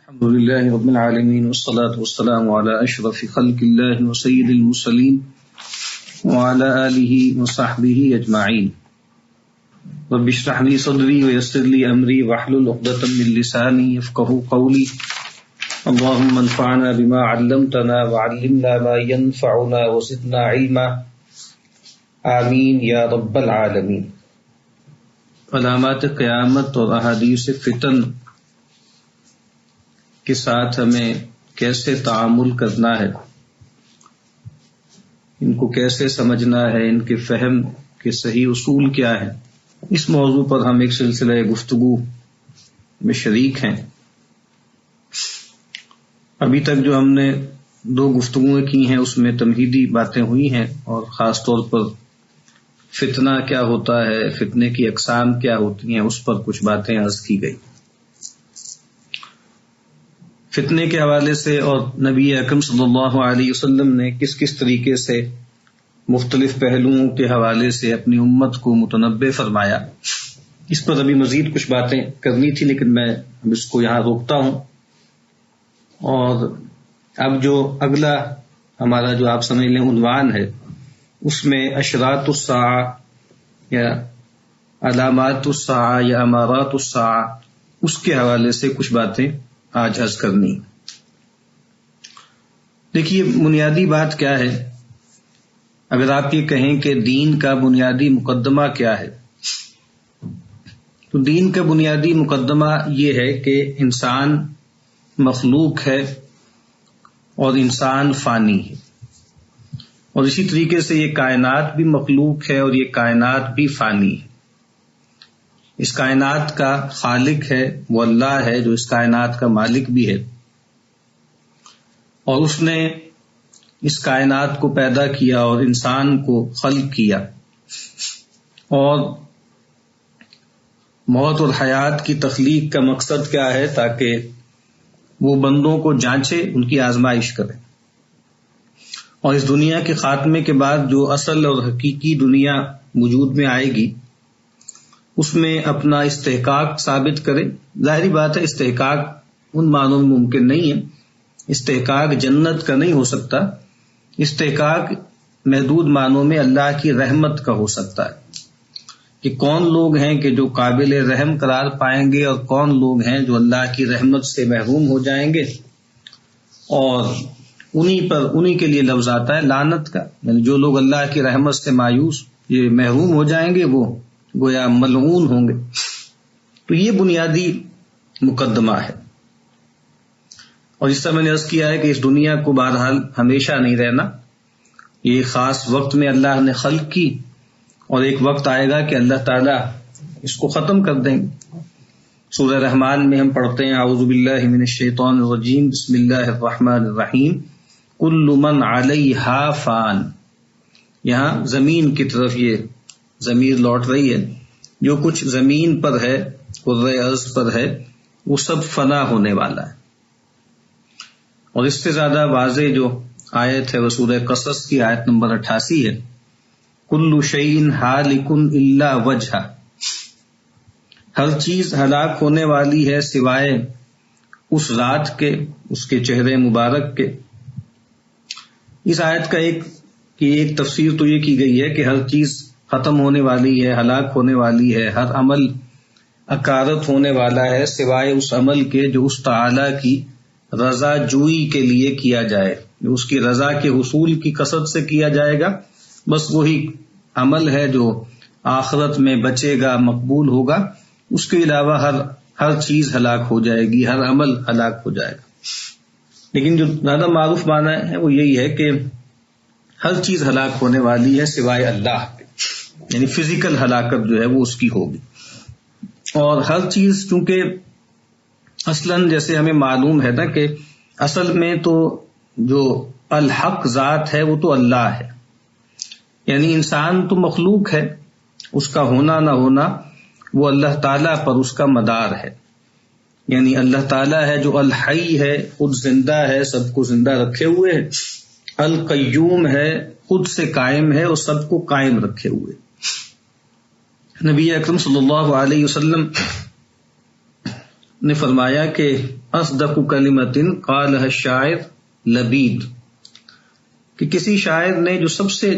الحمد لله رب العالمين والصلاة والسلام على أشرف خلق الله وسيد المرسلين وعلى آله وصحبه أجمعين. رب اشرح لي صدري ويسر لي أمري واحلل عقدة من لساني يفقهوا قولي. اللهم انفعنا بما علمتنا وعلمنا ما ينفعنا وزدنا علما. آمین یا رب العالمین. علامات قیامت اور احادیث فتن کے ساتھ ہمیں کیسے تعامل کرنا ہے، ان کو کیسے سمجھنا ہے، ان کے فہم کے صحیح اصول کیا ہیں، اس موضوع پر ہم ایک سلسلہ گفتگو میں شریک ہیں. ابھی تک جو ہم نے 2 گفتگویں کی ہیں اس میں تمہیدی باتیں ہوئی ہیں، اور خاص طور پر فتنہ کیا ہوتا ہے، فتنے کی اقسام کیا ہوتی ہیں، اس پر کچھ باتیں عرض کی گئی. فتنے کے حوالے سے اور نبی اکرم صلی اللہ علیہ وسلم نے کس کس طریقے سے مختلف پہلوؤں کے حوالے سے اپنی امت کو متنبہ فرمایا، اس پر ابھی مزید کچھ باتیں کرنی تھی، لیکن میں اب اس کو یہاں روکتا ہوں. اور اب جو اگلا ہمارا جو آپ سمجھ لیں عنوان ہے، اس میں اشراط الساعہ یا علامات الساعہ یا امارات الساعہ، اس کے حوالے سے کچھ باتیں آج عرض کرنی. دیکھیے، بنیادی بات کیا ہے؟ اگر آپ یہ کہیں کہ دین کا بنیادی مقدمہ کیا ہے، تو دین کا بنیادی مقدمہ یہ ہے کہ انسان مخلوق ہے اور انسان فانی ہے، اور اسی طریقے سے یہ کائنات بھی مخلوق ہے اور یہ کائنات بھی فانی ہے. اس کائنات کا خالق ہے وہ اللہ ہے، جو اس کائنات کا مالک بھی ہے، اور اس نے اس کائنات کو پیدا کیا اور انسان کو خلق کیا، اور موت اور حیات کی تخلیق کا مقصد کیا ہے؟ تاکہ وہ بندوں کو جانچے، ان کی آزمائش کرے، اور اس دنیا کے خاتمے کے بعد جو اصل اور حقیقی دنیا وجود میں آئے گی، اس میں اپنا استحقاق ثابت کرے. ظاہری بات ہے استحقاق ان معنوں میں ممکن نہیں ہے، استحقاق جنت کا نہیں ہو سکتا، استحقاق محدود معنوں میں اللہ کی رحمت کا ہو سکتا ہے، کہ کون لوگ ہیں کہ جو قابل رحم قرار پائیں گے اور کون لوگ ہیں جو اللہ کی رحمت سے محروم ہو جائیں گے. اور انہی کے لیے لفظ آتا ہے لعنت کا، یعنی جو لوگ اللہ کی رحمت سے مایوس یہ محروم ہو جائیں گے وہ گویا ملعون ہوں گے. تو یہ بنیادی مقدمہ ہے. اور اس طرح میں نے عرض کیا ہے کہ اس دنیا کو بہرحال ہمیشہ نہیں رہنا، یہ خاص وقت میں اللہ نے خلق کی، اور ایک وقت آئے گا کہ اللہ تعالیٰ اس کو ختم کر دیں گے. سورہ رحمان میں ہم پڑھتے ہیں اعوذ باللہ من الشیطان الرجیم بسم اللہ الرحمن الرحیم کل من علیہا فان. یہاں زمین کی طرف یہ ضمیر لوٹ رہی ہے، جو کچھ زمین پر ہے، کرۂ ارض پر ہے، وہ سب فنا ہونے والا ہے. اور اس سے زیادہ واضح جو آیت ہے وہ سورہ قصص کی آیت نمبر 88 ہے، کل شیء ہالک الا وجہہ، ہر چیز ہلاک ہونے والی ہے سوائے اس ذات کے، اس کے چہرے مبارک کے. اس آیت کا ایک تفسیر تو یہ کی گئی ہے کہ ہر چیز ختم ہونے والی ہے، ہلاک ہونے والی ہے، ہر عمل اکارت ہونے والا ہے سوائے اس عمل کے جو اس تعالی کی رضا جوئی کے لیے کیا جائے، جو اس کی رضا کے حصول کی قصد سے کیا جائے گا. بس وہی عمل ہے جو آخرت میں بچے گا، مقبول ہوگا. اس کے علاوہ ہر چیز ہلاک ہو جائے گی، ہر عمل ہلاک ہو جائے گا. لیکن جو زیادہ معروف معنی ہے وہ یہی ہے کہ ہر چیز ہلاک ہونے والی ہے سوائے اللہ کے، یعنی فزیکل ہلاکت جو ہے وہ اس کی ہوگی. اور ہر چیز چونکہ اصلاً جیسے ہمیں معلوم ہے نا کہ اصل میں تو جو الحق ذات ہے وہ تو اللہ ہے، یعنی انسان تو مخلوق ہے، اس کا ہونا نہ ہونا وہ اللہ تعالیٰ پر اس کا مدار ہے. یعنی اللہ تعالیٰ ہے جو الحی ہے، خود زندہ ہے، سب کو زندہ رکھے ہوئے ہے، القیوم ہے، خود سے قائم ہے اور سب کو قائم رکھے ہوئے. نبی اکرم صلی اللہ علیہ وسلم نے فرمایا کہ اصدق کلمۃ قالها الشاعر لبید، کہ کسی شاعر نے جو سب سے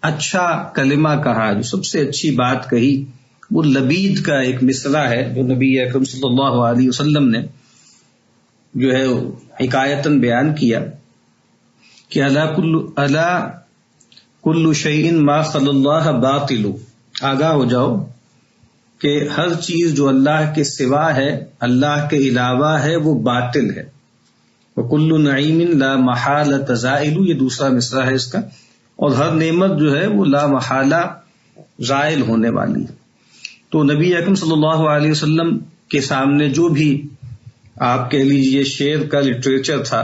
اچھا کلمہ کہا، جو سب سے اچھی بات کہی، وہ لبید کا ایک مصرع ہے جو نبی اکرم صلی اللہ علیہ وسلم نے جو ہے حکایتاً بیان کیا کہ الا کل شیء ما خلا اللہ باطل، آگاہ ہو جاؤ کہ ہر چیز جو اللہ کے سوا ہے، اللہ کے علاوہ ہے، وہ باطل ہے۔ وَكُلُّ نَعِيمٍ لَا مَحَالَةَ زَائِلُ، یہ دوسرا مصرع ہے اس کا، اور ہر نعمت جو ہے وہ لا محالہ زائل ہونے والی ہے۔ تو نبی اکرم صلی اللہ علیہ وسلم کے سامنے جو بھی آپ کہہ لیجئے شعر کا لٹریچر تھا،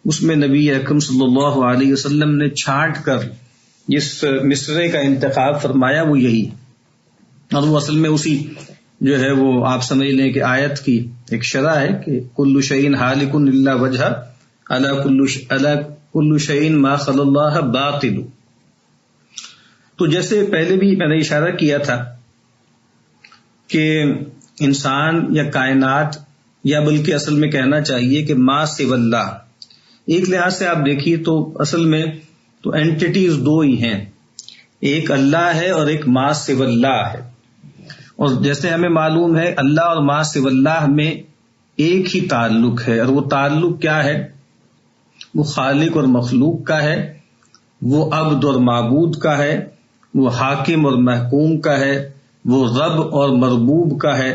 اس میں نبی اکرم صلی اللہ علیہ وسلم نے چھانٹ کر جس مصرعے کا انتخاب فرمایا وہ یہی ہے، اور وہ اصل میں اسی جو ہے وہ آپ سمجھ لیں کہ آیت کی ایک شرح ہے کہ کل شیء ہالک الا وجہ الا کل شیء ما خلا اللہ باطل۔ تو جیسے پہلے بھی میں نے اشارہ کیا تھا کہ انسان یا کائنات، یا بلکہ اصل میں کہنا چاہیے کہ ما سوی اللہ، ایک لحاظ سے آپ دیکھیے تو اصل میں تو اینٹیٹیز دو ہی ہیں، ایک اللہ ہے اور ایک ما سوی اللہ ہے۔ اور جیسے ہمیں معلوم ہے اللہ اور ما سوی اللہ میں ایک ہی تعلق ہے، اور وہ تعلق کیا ہے؟ وہ خالق اور مخلوق کا ہے، وہ عبد اور معبود کا ہے، وہ حاکم اور محکوم کا ہے، وہ رب اور مربوب کا ہے،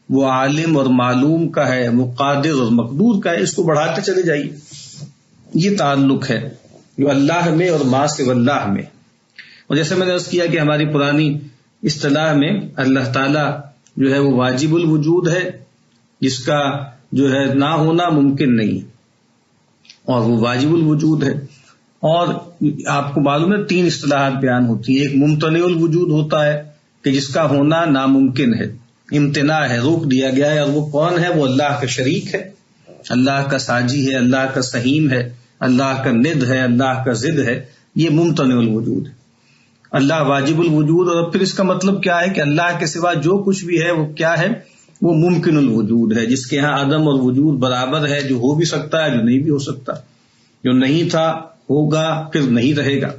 وہ عالم اور معلوم کا ہے، وہ قادر اور مقدور کا ہے۔ اس کو بڑھاتے چلے جائیے، یہ تعلق ہے جو اللہ میں اور ما سوی اللہ میں۔ اور جیسے میں نے عرض کیا کہ ہماری پرانی اصطلاح میں اللہ تعالیٰ جو ہے وہ واجب الوجود ہے، جس کا جو ہے نہ ہونا ممکن نہیں، اور وہ واجب الوجود ہے۔ اور آپ کو معلوم ہے 3 اصطلاحات بیان ہوتی ہیں، ایک ممتنع الوجود ہوتا ہے کہ جس کا ہونا ناممکن ہے، امتناع ہے، روک دیا گیا ہے، اور وہ کون ہے؟ وہ اللہ کا شریک ہے، اللہ کا ساجی ہے، اللہ کا سہیم ہے، اللہ کا ند ہے، اللہ کا ضد ہے، یہ ممتنع الوجود ہے۔ اللہ واجب الوجود، اور پھر اس کا مطلب کیا ہے کہ اللہ کے سوا جو کچھ بھی ہے وہ کیا ہے؟ وہ ممکن الوجود ہے، جس کے ہاں عدم اور وجود برابر ہے، جو ہو بھی سکتا ہے، جو نہیں بھی ہو سکتا، جو نہیں تھا ہوگا، پھر نہیں رہے گا۔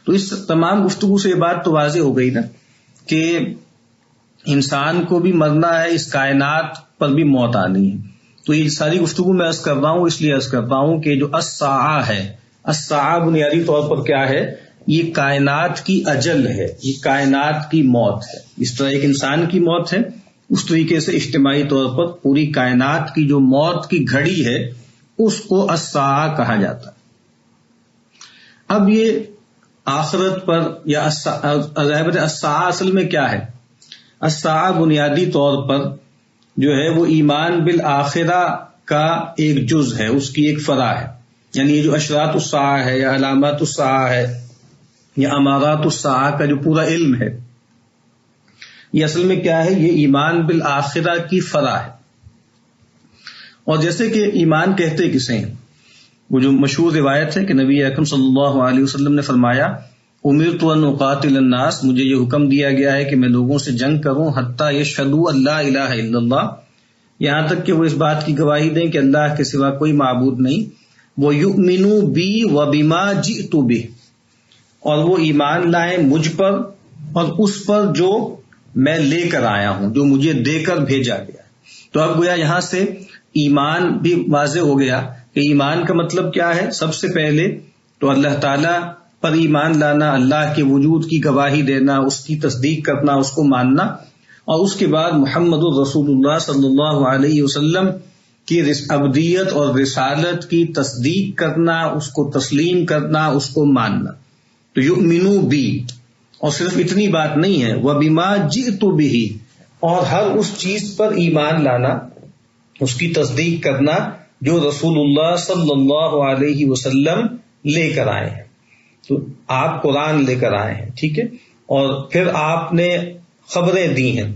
تو اس تمام گفتگو سے یہ بات تو واضح ہو گئی نا کہ انسان کو بھی مرنا ہے، اس کائنات پر بھی موت آنی ہے۔ تو یہ ساری گفتگو میں عرض کر رہا ہوں، اس لیے عرض کرتا ہوں کہ جو الساعہ ہے، الساعہ بنیادی طور پر کیا ہے؟ یہ کائنات کی اجل ہے، یہ کائنات کی موت ہے۔ اس طرح ایک انسان کی موت ہے، اس طریقے سے اجتماعی طور پر پوری کائنات کی جو موت کی گھڑی ہے اس کو الساعہ کہا جاتا ہے۔ اب یہ آخرت پر یا الساعہ اصل میں کیا ہے؟ الساعہ بنیادی طور پر جو ہے وہ ایمان بالآخرہ کا ایک جز ہے، اس کی ایک فرع ہے۔ یعنی یہ جو اشراط الساعہ ہے یا علامات الساعہ ہے یا امارات الساعہ کا جو پورا علم ہے، یہ اصل میں کیا ہے؟ یہ ایمان بالآخرہ کی فرع ہے۔ اور جیسے کہ ایمان کہتے کسے ہیں؟ وہ جو مشہور روایت ہے کہ نبی اکرم صلی اللہ علیہ وسلم نے فرمایا امرت ان اقاتل الناس، مجھے یہ حکم دیا گیا ہے کہ میں لوگوں سے جنگ کروں حتی یشہدوا ان لا الہ الا اللہ، یہاں تک کہ وہ اس بات کی گواہی دیں کہ اللہ کے سوا کوئی معبود نہیں، وَيُؤْمِنُوا بِي وَبِمَا جِئْتُ بِهِ، اور وہ ایمان لائیں مجھ پر اور اس پر جو میں لے کر آیا ہوں، جو مجھے دے کر بھیجا گیا۔ تو اب گویا یہاں سے ایمان بھی واضح ہو گیا کہ ایمان کا مطلب کیا ہے۔ سب سے پہلے تو اللہ تعالیٰ پر ایمان لانا، اللہ کے وجود کی گواہی دینا، اس کی تصدیق کرنا، اس کو ماننا، اور اس کے بعد محمد الرسول اللہ صلی اللہ علیہ وسلم کی عبدیت اور رسالت کی تصدیق کرنا، اس کو تسلیم کرنا، اس کو ماننا۔ تو یؤمنوا بی، اور صرف اتنی بات نہیں ہے، وَبِمَا جِئْتُ بِهِ، اور ہر اس چیز پر ایمان لانا، اس کی تصدیق کرنا جو رسول اللہ صلی اللہ علیہ وسلم لے کر آئے ہیں۔ تو آپ قرآن لے کر آئے ہیں، ٹھیک ہے، اور پھر آپ نے خبریں دی ہیں،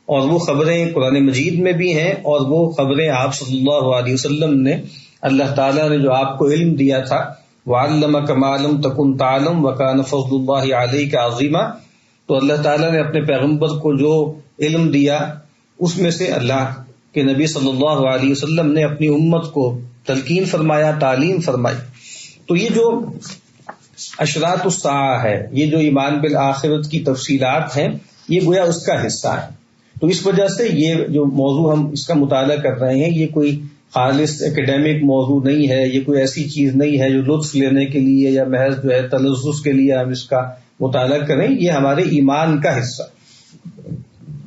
اور وہ خبریں قرآن مجید میں بھی ہیں، اور وہ خبریں آپ صلی اللہ علیہ وسلم نے، اللہ تعالیٰ نے جو آپ کو علم دیا تھا، وَعَلَّمَكَ مَا لَمْ تَكُنْ تَعْلَمْ وَكَانَ فَضْلُ اللَّهِ عَلَيْكَ عَظِيمًا، تو اللہ تعالیٰ نے اپنے پیغمبر کو جو علم دیا اس میں سے اللہ کہ نبی صلی اللہ علیہ وسلم نے اپنی امت کو تلقین فرمایا، تعلیم فرمائی. تو یہ جو اشراط الساعہ ہے، یہ جو ایمان بالآخرت کی تفصیلات ہیں، یہ گویا اس کا حصہ ہے. تو اس وجہ سے یہ جو موضوع ہم اس کا مطالعہ کر رہے ہیں، یہ کوئی خالص ایکڈیمک موضوع نہیں ہے، یہ کوئی ایسی چیز نہیں ہے جو لطف لینے کے لیے یا محض جو ہے تلذذ کے لیے ہم اس کا مطالعہ کریں. یہ ہمارے ایمان کا حصہ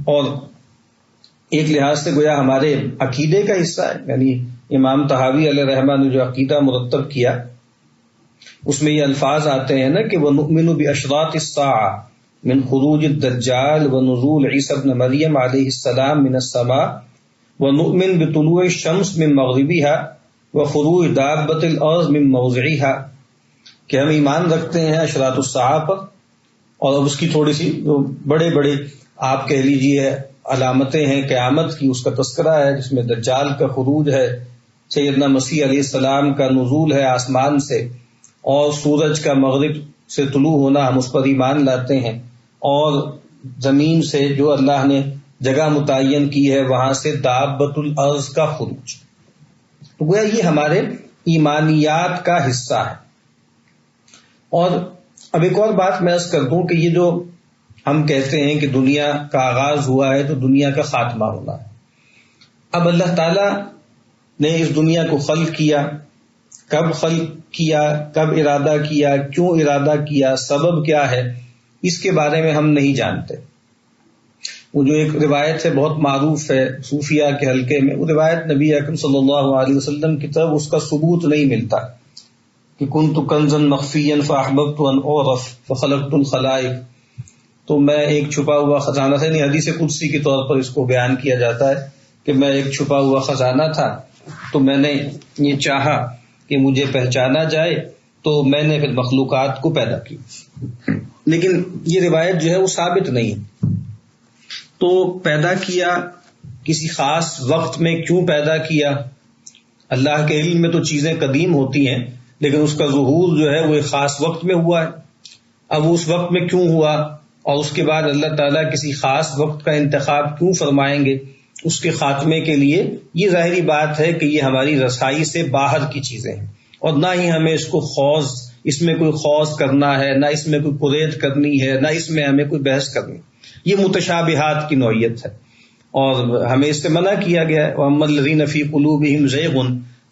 اور ایک لحاظ سے گویا ہمارے عقیدے کا حصہ ہے. یعنی امام طحاوی علیہ رحمہ نے جو عقیدہ مرتب کیا، اس میں یہ الفاظ آتے ہیں نا کہ وَنُؤْمِنُ بِأَشْرَاطِ السَّاعَةِ من خروج الدجال ونزول عیسی ابن مریم علیہ السلام من السماء ونؤمن بطلوع الشمس من مغربها وخروج دابۃ الارض من موضعها، کہ ہم ایمان رکھتے ہیں اشراط الساعہ پر. اور اب اس کی تھوڑی سی جو بڑے بڑے آپ کہہ لیجیے علامتیں ہیں قیامت کی، اس کا تذکرہ ہے، جس میں دجال کا خروج ہے، سیدنا مسیح علیہ السلام کا نزول ہے آسمان سے، اور سورج کا مغرب سے طلوع ہونا، ہم اس پر ایمان لاتے ہیں، اور زمین سے جو اللہ نے جگہ متعین کی ہے وہاں سے دابۃ الارض کا خروج. تو گویا یہ ہمارے ایمانیات کا حصہ ہے. اور اب ایک اور بات میں عرض کر دوں کہ یہ جو ہم کہتے ہیں کہ دنیا کا آغاز ہوا ہے تو دنیا کا خاتمہ ہونا ہے. اب اللہ تعالی نے اس دنیا کو خلق کیا، کب خلق کیا، کب ارادہ کیا، کیوں ارادہ کیا، سبب کیا ہے، اس کے بارے میں ہم نہیں جانتے. وہ جو ایک روایت ہے بہت معروف ہے صوفیہ کے حلقے میں، وہ روایت نبی اکرم صلی اللہ علیہ وسلم کی طرف اس کا ثبوت نہیں ملتا کہ کنت کنزا مخفیا فاحببت ان اعرف فخلقت الخلائق. تو میں ایک چھپا ہوا خزانہ تھا، یعنی حدیث قدسی کے طور پر اس کو بیان کیا جاتا ہے کہ میں ایک چھپا ہوا خزانہ تھا، تو میں نے یہ چاہا کہ مجھے پہچانا جائے، تو میں نے پھر مخلوقات کو پیدا کی. لیکن یہ روایت جو ہے وہ ثابت نہیں ہے. تو پیدا کیا کسی خاص وقت میں، کیوں پیدا کیا؟ اللہ کے علم میں تو چیزیں قدیم ہوتی ہیں، لیکن اس کا ظہور جو ہے وہ ایک خاص وقت میں ہوا ہے. اب اس وقت میں کیوں ہوا، اور اس کے بعد اللہ تعالیٰ کسی خاص وقت کا انتخاب کیوں فرمائیں گے اس کے خاتمے کے لیے؟ یہ ظاہری بات ہے کہ یہ ہماری رسائی سے باہر کی چیزیں ہیں، اور نہ ہی ہمیں اس کو اس میں کوئی خوض کرنا ہے، نہ اس میں کوئی قریت کرنی ہے، نہ اس میں ہمیں کوئی بحث کرنی. یہ متشابہات کی نوعیت ہے، اور ہمیں اس سے منع کیا گیا ہے. وَأَمَّا الَّذِينَ فِي قُلُوبِهِمْ زَيْغٌ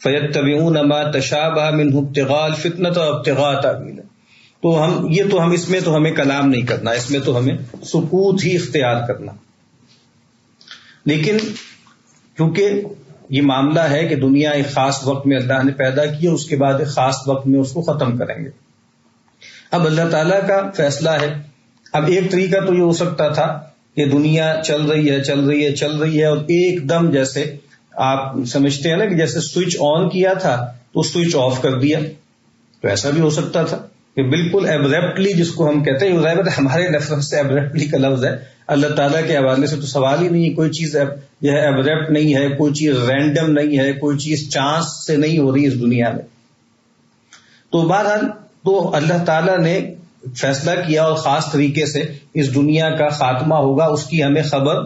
فَيَتَّبِعُونَ مَا تَشَابَهَ مِنْهُ ابْتِغَاءَ الْفِتْنَةِ وَابْتِغَاءَ تَأْوِيلِهِ. تو ہم اس میں تو ہمیں کلام نہیں کرنا، اس میں تو ہمیں سکوت ہی اختیار کرنا. لیکن کیونکہ یہ معاملہ ہے کہ دنیا ایک خاص وقت میں اللہ نے پیدا کی، اور اس کے بعد ایک خاص وقت میں اس کو ختم کریں گے. اب اللہ تعالیٰ کا فیصلہ ہے. اب ایک طریقہ تو یہ ہو سکتا تھا کہ دنیا چل رہی ہے اور ایک دم جیسے آپ سمجھتے ہیں نا کہ جیسے سوئچ آن کیا تھا تو سوئچ آف کر دیا. تو ایسا بھی ہو سکتا تھا کہ بالکل ایبریپٹلی، جس کو ہم کہتے ہیں ہمارے لفظ سے ایبریپٹلی کا لفظ ہے، اللہ تعالیٰ کے حوالے سے تو سوال ہی نہیں ہے. کوئی چیز یہ ہے ایبریپٹ نہیں ہے، کوئی چیز رینڈم نہیں ہے، کوئی چیز چانس سے نہیں ہو رہی اس دنیا میں. تو بہرحال تو اللہ تعالیٰ نے فیصلہ کیا اور خاص طریقے سے اس دنیا کا خاتمہ ہوگا، اس کی ہمیں خبر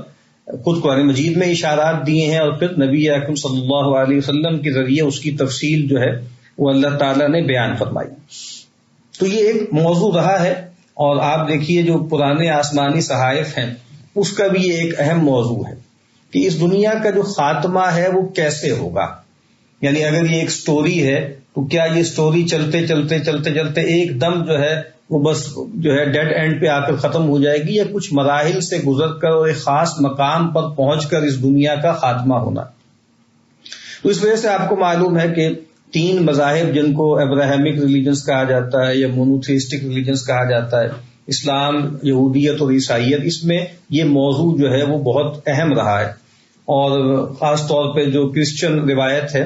خود قرآن مجید میں اشارات دیے ہیں، اور پھر نبی اکرم صلی اللہ علیہ وسلم کے ذریعے اس کی تفصیل جو ہے وہ اللہ تعالیٰ نے بیان فرمائی. تو یہ ایک موضوع رہا ہے، اور آپ دیکھیے جو پرانے آسمانی صحائف ہیں اس کا بھی یہ ایک اہم موضوع ہے کہ اس دنیا کا جو خاتمہ ہے وہ کیسے ہوگا. یعنی اگر یہ ایک سٹوری ہے تو کیا یہ سٹوری چلتے ایک دم جو ہے وہ بس جو ہے ڈیڈ اینڈ پہ آ کر ختم ہو جائے گی، یا کچھ مراحل سے گزر کر اور ایک خاص مقام پر پہنچ کر اس دنیا کا خاتمہ ہونا. تو اس وجہ سے آپ کو معلوم ہے کہ 3 مذاہب جن کو ابراہیمک ریلیجنز کہا جاتا ہے یا مونوتھیسٹک ریلیجنز کہا جاتا ہے، اسلام، یہودیت اور عیسائیت، اس میں یہ موضوع جو ہے وہ بہت اہم رہا ہے. اور خاص طور پہ جو کرسچن روایت ہے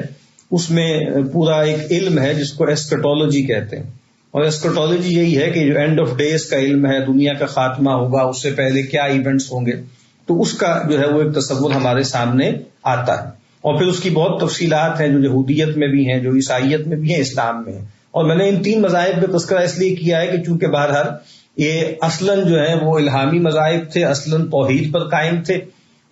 اس میں پورا ایک علم ہے جس کو ایسکٹولوجی کہتے ہیں. اور ایسکٹولوجی یہی ہے کہ جو اینڈ آف ڈیز کا علم ہے، دنیا کا خاتمہ ہوگا، اس سے پہلے کیا ایونٹس ہوں گے، تو اس کا جو ہے وہ ایک تصور ہمارے سامنے آتا ہے. اور پھر اس کی بہت تفصیلات ہیں جو یہودیت میں بھی ہیں، جو عیسائیت میں بھی ہیں، اسلام میں ہیں. اور میں نے ان 3 مذاہب پہ تذکرہ اس لیے کیا ہے کہ چونکہ بہرحال یہ اصلاً جو ہے وہ الہامی مذاہب تھے، اصلاً توحید پر قائم تھے،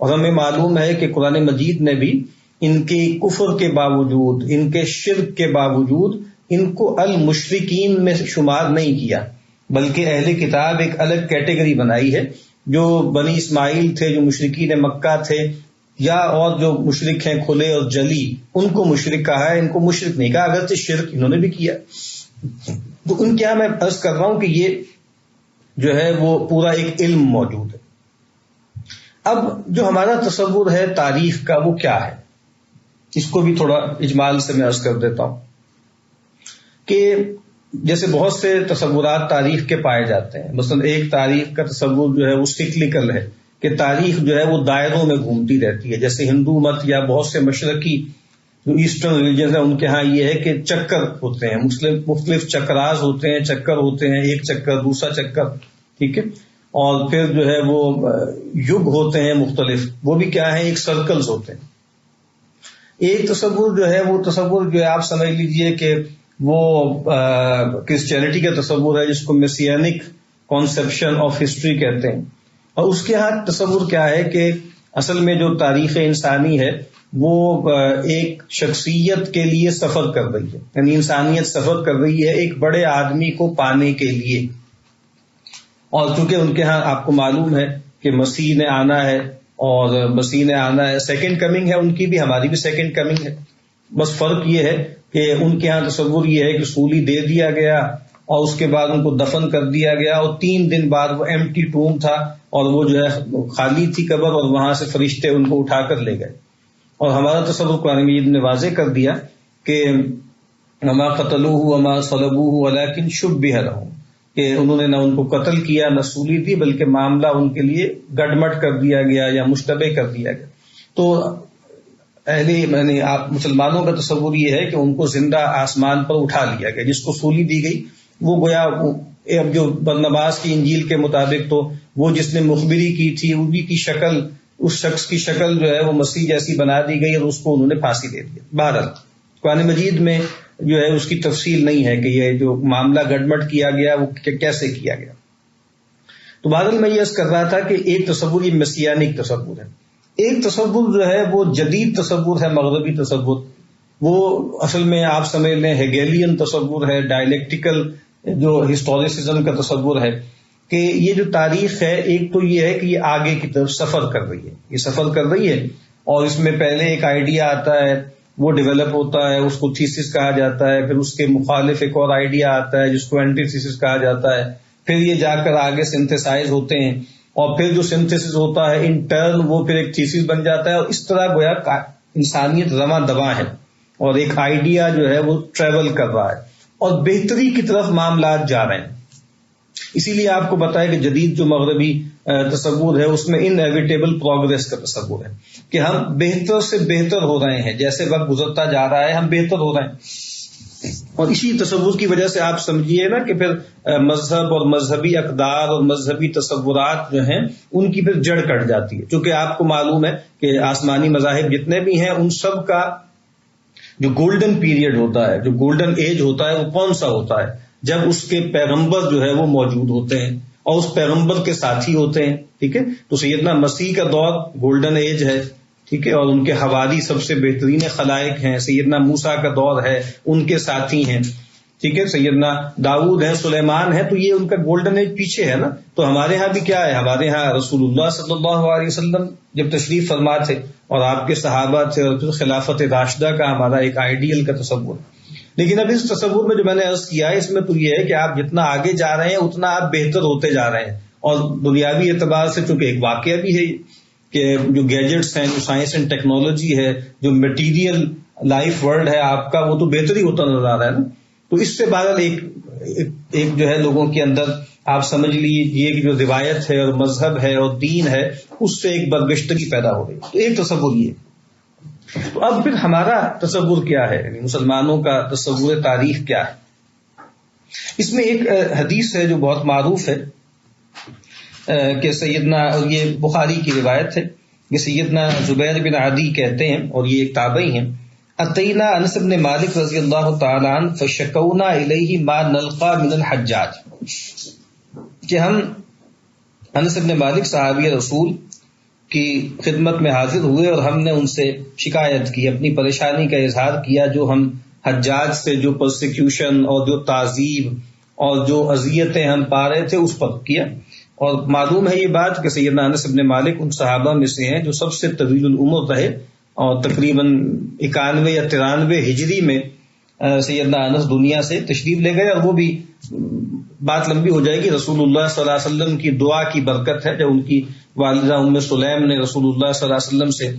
اور ہمیں معلوم ہے کہ قرآن مجید نے بھی ان کے کفر کے باوجود، ان کے شرک کے باوجود ان کو المشرکین میں شمار نہیں کیا، بلکہ اہل کتاب ایک الگ کیٹیگری بنائی ہے. جو بنی اسماعیل تھے، جو مشرکین مکہ تھے، یا اور جو مشرک ہیں کھلے اور جلی، ان کو مشرک کہا ہے، ان کو مشرک نہیں کہا، اگرچہ شرک انہوں نے بھی کیا. تو ان کیا میں عرض کر رہا ہوں کہ یہ جو ہے وہ پورا ایک علم موجود ہے. اب جو ہمارا تصور ہے تاریخ کا وہ کیا ہے، اس کو بھی تھوڑا اجمال سے میں عرض کر دیتا ہوں کہ جیسے بہت سے تصورات تاریخ کے پائے جاتے ہیں. مثلا ایک تاریخ کا تصور جو ہے وہ سکلیکل ہے کہ تاریخ جو ہے وہ دائروں میں گھومتی رہتی ہے. جیسے ہندو مت یا بہت سے مشرقی جو ایسٹرن ریلیجنز ہیں ان کے ہاں یہ ہے کہ چکر ہوتے ہیں، مختلف چکراز ہوتے ہیں، چکر ہوتے ہیں، ایک چکر دوسرا چکر، ٹھیک ہے. اور پھر جو ہے وہ یگ ہوتے ہیں مختلف، وہ بھی کیا ہے، ایک سرکلز ہوتے ہیں. ایک تصور جو ہے وہ تصور جو ہے آپ سمجھ لیجئے کہ وہ کرسچینٹی کا تصور ہے، جس کو میسیانک کانسیپشن آف ہسٹری کہتے ہیں. اور اس کے ہاں تصور کیا ہے کہ اصل میں جو تاریخ انسانی ہے وہ ایک شخصیت کے لیے سفر کر رہی ہے، یعنی انسانیت سفر کر رہی ہے ایک بڑے آدمی کو پانے کے لیے. اور چونکہ ان کے ہاں آپ کو معلوم ہے کہ مسیح نے آنا ہے، اور مسیح نے آنا ہے، سیکنڈ کمنگ ہے ان کی بھی، ہماری بھی سیکنڈ کمنگ ہے. بس فرق یہ ہے کہ ان کے ہاں تصور یہ ہے کہ سولی دے دیا گیا اور اس کے بعد ان کو دفن کر دیا گیا، اور 3 دن بعد وہ ایمٹی ٹوم تھا اور وہ جو ہے خالی تھی قبر، اور وہاں سے فرشتے ان کو اٹھا کر لے گئے. اور ہمارا تصور قرآن مجید نے واضح کر دیا کہ وما قتلوہ وما صلبوہ ولکن شبہ لہم، کہ انہوں نے نہ ان کو قتل کیا نہ سولی دی، بلکہ معاملہ ان کے لیے گڈمٹ کر دیا گیا یا مشتبہ کر دیا گیا. تو یعنی آپ مسلمانوں کا تصور یہ ہے کہ ان کو زندہ آسمان پر اٹھا لیا گیا. جس کو سولی دی گئی وہ گویا اب جو برنباس کی انجیل کے مطابق تو وہ جس نے مخبری کی تھی انہی کی شکل، اس شخص کی شکل جو ہے وہ مسیح جیسی بنا دی گئی اور اس کو انہوں نے پھانسی دے دیا. بہرحال قرآن مجید میں جو ہے اس کی تفصیل نہیں ہے کہ یہ جو معاملہ گڈمٹ کیا گیا وہ کیسے کیا گیا. تو بہرحال میں یہ عرض کر رہا تھا کہ ایک تصور یہ مسیانک تصور ہے، ایک تصور جو ہے وہ جدید تصور ہے، مغربی تصور. وہ اصل میں آپ سمجھ لیں ہیگیلین تصور ہے، ڈائلیکٹیکل جو ہسٹوریسزم کا تصور ہے کہ یہ جو تاریخ ہے ایک تو یہ ہے کہ یہ آگے کی طرف سفر کر رہی ہے، یہ سفر کر رہی ہے، اور اس میں پہلے ایک آئیڈیا آتا ہے، وہ ڈیولپ ہوتا ہے، اس کو تھیسس کہا جاتا ہے، پھر اس کے مخالف ایک اور آئیڈیا آتا ہے جس کو اینٹی تھیسس کہا جاتا ہے، پھر یہ جا کر آگے سنتھیسائز ہوتے ہیں، اور پھر جو سنتھیسس ہوتا ہے ان ٹرن وہ پھر ایک تھیسس بن جاتا ہے. اور اس طرح گویا انسانیت رواں دواں ہے اور ایک آئیڈیا جو ہے وہ ٹریول کر رہا ہے اور بہتری کی طرف معاملات جا رہے ہیں. اسی لیے آپ کو بتایا کہ جدید جو مغربی تصور ہے اس میں انیویٹیبل پروگریس کا تصور ہے کہ ہم بہتر سے بہتر ہو رہے ہیں، جیسے وقت گزرتا جا رہا ہے ہم بہتر ہو رہے ہیں. اور اسی تصور کی وجہ سے آپ سمجھیے نا کہ پھر مذہب اور مذہبی اقدار اور مذہبی تصورات جو ہیں ان کی پھر جڑ کٹ جاتی ہے. چونکہ آپ کو معلوم ہے کہ آسمانی مذاہب جتنے بھی ہیں ان سب کا جو گولڈن پیریڈ ہوتا ہے، جو گولڈن ایج ہوتا ہے، وہ کون سا ہوتا ہے؟ جب اس کے پیغمبر جو ہے وہ موجود ہوتے ہیں اور اس پیغمبر کے ساتھی ہوتے ہیں. ٹھیک ہے، تو سیدنا مسیح کا دور گولڈن ایج ہے، ٹھیک ہے، اور ان کے حواری سب سے بہترین خلائق ہیں. سیدنا موسیٰ کا دور ہے، ان کے ساتھی ہیں، ٹھیک ہے، سیدنا داؤد ہیں، سلیمان ہیں، تو یہ ان کا گولڈن ایج پیچھے ہے نا. تو ہمارے ہاں بھی کیا ہے، ہمارے ہاں رسول اللہ صلی اللہ علیہ وسلم جب تشریف فرما تھے اور آپ کے صحابہ تھے، اور پھر خلافت راشدہ کا ہمارا ایک آئیڈیل کا تصور. لیکن اب اس تصور میں جو میں نے عرض کیا ہے اس میں تو یہ ہے کہ آپ جتنا آگے جا رہے ہیں اتنا آپ بہتر ہوتے جا رہے ہیں. اور دنیاوی اعتبار سے چونکہ ایک واقعہ بھی ہے کہ جو گیجٹس ہیں، جو سائنس اینڈ ٹیکنالوجی ہے، جو میٹیریل لائف ورلڈ ہے آپ کا، وہ تو بہتری ہوتا نظر آ رہا ہے نا. تو اس سے بہرحال ایک جو ہے لوگوں کے اندر آپ سمجھ لیجیے کہ جو روایت ہے اور مذہب ہے اور دین ہے اس سے ایک برگشتگی پیدا ہو رہی ہے. تو ایک تصور یہ. تو اب پھر ہمارا تصور کیا ہے، یعنی مسلمانوں کا تصور تاریخ کیا ہے؟ اس میں ایک حدیث ہے جو بہت معروف ہے کہ سیدنا، یہ بخاری کی روایت ہے کہ سیدنا زبیر بن عدی کہتے ہیں، اور یہ ایک تابعی ہیں، اتینا انس بن مالک رضی اللہ تعالی عنہ فشکونا الیہ ما نلقى من الحجاج، کہ ہم انس بن مالک صحابی رسول کی خدمت میں حاضر ہوئے اور ہم نے ان سے شکایت کی، اپنی پریشانی کا اظہار کیا، جو ہم حجاج سے جو پرسیکیوشن اور جو تعذیب اور جو اذیتیں ہم پا رہے تھے اس پر کیا۔ اور معلوم ہے یہ بات کہ سیدنا انس بن مالک ان صحابہ میں سے ہیں جو سب سے طویل العمر رہے، اور تقریباً 91 یا 93 ہجری میں سیدنا انس دنیا سے تشریف لے گئے، اور وہ بھی بات لمبی ہو جائے گی، رسول اللہ صلی اللہ علیہ وسلم کی دعا کی برکت ہے، جب ان کی والدہ ام سلیم نے رسول اللہ صلی اللہ علیہ وسلم سے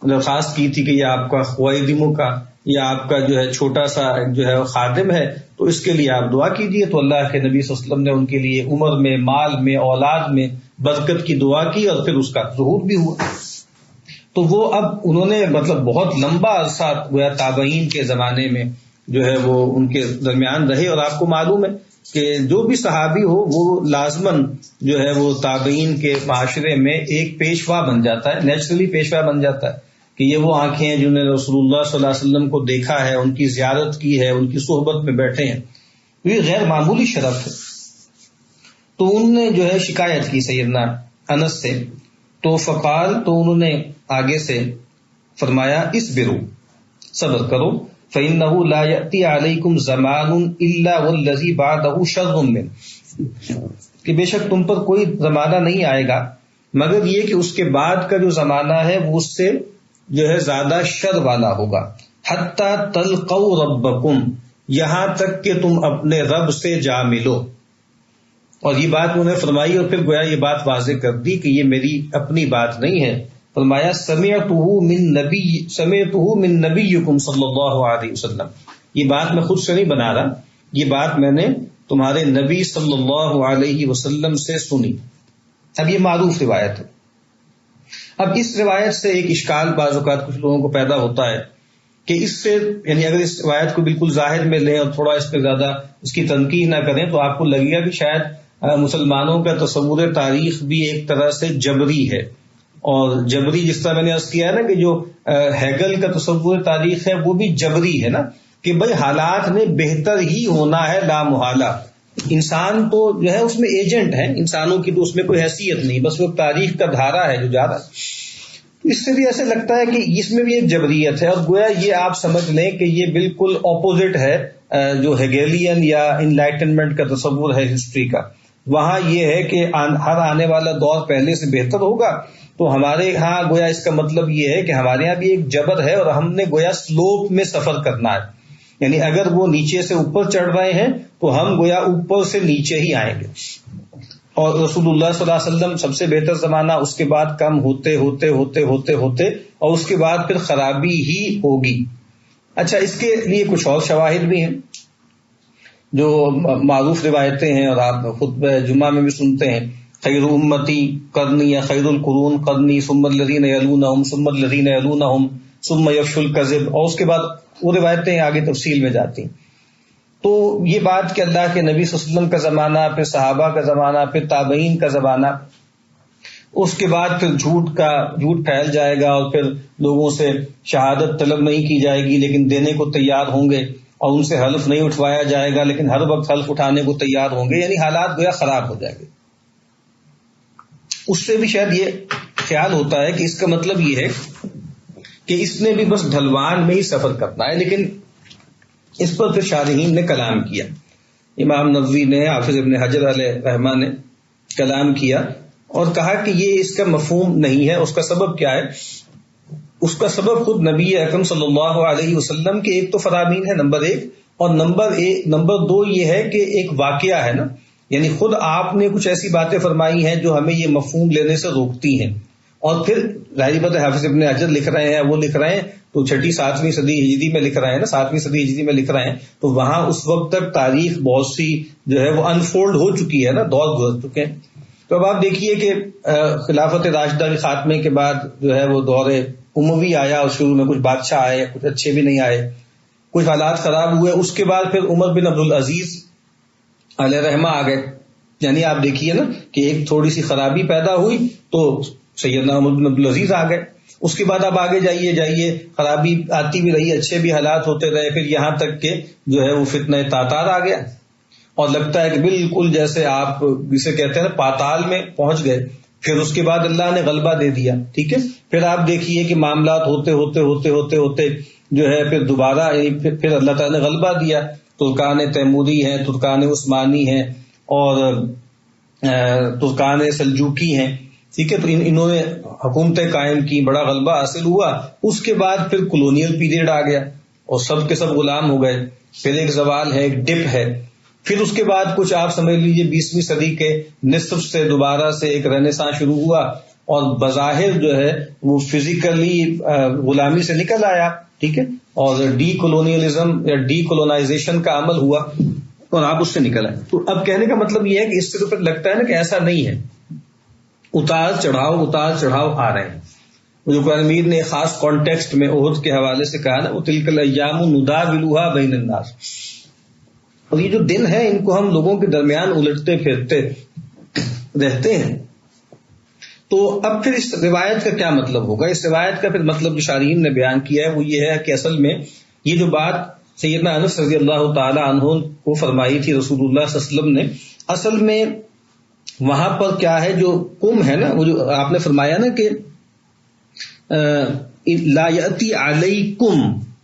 درخواست کی تھی کہ یہ آپ کا خویدموں کا یا آپ کا جو ہے چھوٹا سا جو ہے خادم ہے، تو اس کے لیے آپ دعا کیجیے، تو اللہ کے نبی صلی اللہ علیہ وسلم نے ان کے لیے عمر میں، مال میں، اولاد میں برکت کی دعا کی، اور پھر اس کا ظہور بھی ہوا۔ تو وہ اب انہوں نے مطلب بہت لمبا عرصہ گویا تابعین کے زمانے میں جو ہے وہ ان کے درمیان رہے، اور آپ کو معلوم ہے کہ جو بھی صحابی ہو وہ لازماً جو ہے وہ تابعین کے معاشرے میں ایک پیشوا بن جاتا ہے، نیچرلی پیشوا بن جاتا ہے، کہ یہ وہ آنکھیں ہیں جنہوں نے رسول اللہ صلی اللہ علیہ وسلم کو دیکھا ہے، ان کی زیارت کی ہے، ان کی صحبت میں بیٹھے ہیں، تو یہ غیر معمولی شرف ہے۔ تو ان نے جو ہے شکایت کی سیدنا انس سے، تو فقال، تو انہوں نے آگے سے فرمایا، اصبروا، صبر کرو، فإنه لا يأتي عليكم زمان إلا والذي بعده شر منه، کہ بے شک تم پر کوئی زمانہ نہیں آئے گا مگر یہ کہ اس کے بعد کا جو زمانہ ہے وہ اس سے جو ہے زیادہ شر والا ہوگا، حتی تلقوا ربکم، یہاں تک کہ تم اپنے رب سے جا ملو۔ اور یہ بات انہوں نے فرمائی، اور پھر گویا یہ بات واضح کر دی کہ یہ میری اپنی بات نہیں ہے، فرمایا سمعتہ من نبیکم صلی اللہ علیہ وسلم، یہ بات میں خود سے نہیں بنا رہا، یہ بات میں نے تمہارے نبی صلی اللہ علیہ وسلم سے سنی۔ اب یہ معروف روایت ہے۔ اب اس روایت سے ایک اشکال بعض اوقات کچھ لوگوں کو پیدا ہوتا ہے کہ اس سے، یعنی اگر اس روایت کو بالکل ظاہر میں لیں اور تھوڑا اس پہ زیادہ اس کی تنقید نہ کریں تو آپ کو لگے گا کہ شاید مسلمانوں کا تصور تاریخ بھی ایک طرح سے جبری ہے، اور جبری جس طرح میں نے عرض کیا ہے نا کہ جو ہیگل کا تصور تاریخ ہے وہ بھی جبری ہے نا، کہ بھئی حالات نے بہتر ہی ہونا ہے لا محالہ، انسان تو جو ہے اس میں ایجنٹ ہے، انسانوں کی تو اس میں کوئی حیثیت نہیں، بس وہ تاریخ کا دھارا ہے جو جا رہا ہے۔ اس سے بھی ایسے لگتا ہے کہ اس میں بھی ایک جبریت ہے، اور گویا یہ آپ سمجھ لیں کہ یہ بالکل اپوزٹ ہے جو ہیگیلین یا انلائٹنمنٹ کا تصور ہے ہسٹری کا۔ وہاں یہ ہے کہ ہر آنے والا دور پہلے سے بہتر ہوگا، تو ہمارے ہاں گویا اس کا مطلب یہ ہے کہ ہمارے ہاں بھی ایک جبر ہے، اور ہم نے گویا سلوپ میں سفر کرنا ہے، یعنی اگر وہ نیچے سے اوپر چڑھ رہے ہیں تو ہم گویا اوپر سے نیچے ہی آئیں گے، اور رسول اللہ صلی اللہ علیہ وسلم سب سے بہتر زمانہ، اس کے بعد کم ہوتے ہوتے ہوتے ہوتے ہوتے اور اس کے بعد پھر خرابی ہی ہوگی۔ اچھا، اس کے لیے کچھ اور شواہد بھی ہیں جو معروف روایتیں ہیں، اور آپ خطبہ جمعہ میں بھی سنتے ہیں، خیر امتی قرنی یا خیر القرون قرنی ثم الذین یلونہم ثم الذین یلونہم ثم یفشو الکذب، اور اس کے بعد وہ روایتیں آگے تفصیل میں جاتی ہیں۔ تو یہ بات کہ اللہ کے نبی صلی اللہ علیہ وسلم کا زمانہ، پھر صحابہ کا زمانہ، پھر تابعین کا زمانہ، اس کے بعد پھر جھوٹ پھیل جائے گا، اور پھر لوگوں سے شہادت طلب نہیں کی جائے گی لیکن دینے کو تیار ہوں گے، اور ان سے حلف نہیں اٹھوایا جائے گا لیکن ہر وقت حلف اٹھانے کو تیار ہوں گے، یعنی حالات گویا خراب ہو جائیں گے۔ اس سے بھی شاید یہ خیال ہوتا ہے کہ اس کا مطلب یہ ہے کہ اس نے بھی بس ڈھلوان میں ہی سفر کرنا ہے، لیکن اس پر پھر شارحین نے کلام کیا، امام نووی نے، حافظ ابن حجر علیہ رحمہ نے کلام کیا اور کہا کہ یہ اس کا مفہوم نہیں ہے۔ اس کا سبب کیا ہے؟ اس کا سبب خود نبی اکرم صلی اللہ علیہ وسلم کے ایک تو فرامین ہے، نمبر ایک، اور نمبر دو یہ ہے کہ ایک واقعہ ہے نا، یعنی خود آپ نے کچھ ایسی باتیں فرمائی ہیں جو ہمیں یہ مفہوم لینے سے روکتی ہیں، اور پھر ظاہری بات ہے حافظ ابن حجر لکھ رہے ہیں، وہ لکھ رہے ہیں تو 6 7ویں صدی ہجری میں لکھ رہے ہیں نا، 7ویں صدی ہجری میں لکھ رہے ہیں، تو وہاں اس وقت تک تاریخ بہت سی جو ہے وہ انفولڈ ہو چکی ہے نا، دور گزر چکے ہیں۔ تو اب آپ دیکھیے کہ خلافت راشدہ کے خاتمے کے بعد جو ہے وہ دور اموی آیا، اور شروع میں کچھ بادشاہ آئے، کچھ اچھے بھی نہیں آئے، کچھ حالات خراب ہوئے، اس کے بعد پھر عمر بن عبدالعزیز علیہ رحمہ آ گئے، یعنی آپ دیکھیے نا کہ ایک تھوڑی سی خرابی پیدا ہوئی تو سیدنا عمر بن عبدالعزیز آ گئے، اس کے بعد آپ آگے جائیے خرابی آتی بھی رہی، اچھے بھی حالات ہوتے رہے، پھر یہاں تک کہ جو ہے وہ فتنہ تاتار آ گیا، اور لگتا ہے کہ بالکل جیسے آپ جسے کہتے ہیں نا پاتال میں پہنچ گئے، پھر اس کے بعد اللہ نے غلبہ دے دیا. ٹھیک ہے, پھر آپ دیکھیے کہ معاملات ہوتے ہوتے ہوتے ہوتے ہوتے جو ہے پھر دوبارہ پھر اللہ تعالیٰ نے غلبہ دیا. ترکان تیموری ہیں, ترکان عثمانی ہیں, اور ترکان سلجوکی ہیں. ٹھیک ہے, تو انہوں نے حکومتیں قائم کی, بڑا غلبہ حاصل ہوا. اس کے بعد پھر کولونیل پیریڈ آ گیا اور سب کے سب غلام ہو گئے. پھر ایک زوال ہے, ایک ڈپ ہے. پھر اس کے بعد کچھ آپ سمجھ لیجیے 20ویں صدی کے نصف سے دوبارہ سے ایک رینیسانس شروع ہوا, اور بظاہر جو ہے وہ فزیکلی غلامی سے نکل آیا. ٹھیک ہے, اور ڈی کولونیلزم یا ڈی کولونائزیشن کا عمل ہوا اور آپ اس سے نکل آئے. تو اب کہنے کا مطلب یہ ہے کہ اس سے تو لگتا ہے نا کہ ایسا نہیں ہے, اتار چڑھاؤ آ رہے ہیں. جو قرآن مجید نے خاص کانٹیکسٹ میں احد کے حوالے سے کہا نا, وہ تلک الایام نداولها بین الناس, اور یہ جو دن ہے ان کو ہم لوگوں کے درمیان الٹتے پھرتے رہتے ہیں. تو اب پھر اس روایت کا کیا مطلب ہوگا؟ اس روایت کا پھر مطلب جو شارحین نے بیان کیا ہے وہ یہ ہے کہ اصل میں یہ جو بات سیدنا انس رضی اللہ تعالی عنہ کو فرمائی تھی رسول اللہ صلی اللہ علیہ وسلم نے, اصل میں وہاں پر کیا ہے, جو کم ہے نا, وہ جو آپ نے فرمایا نا کہ لا یأتی علیکم,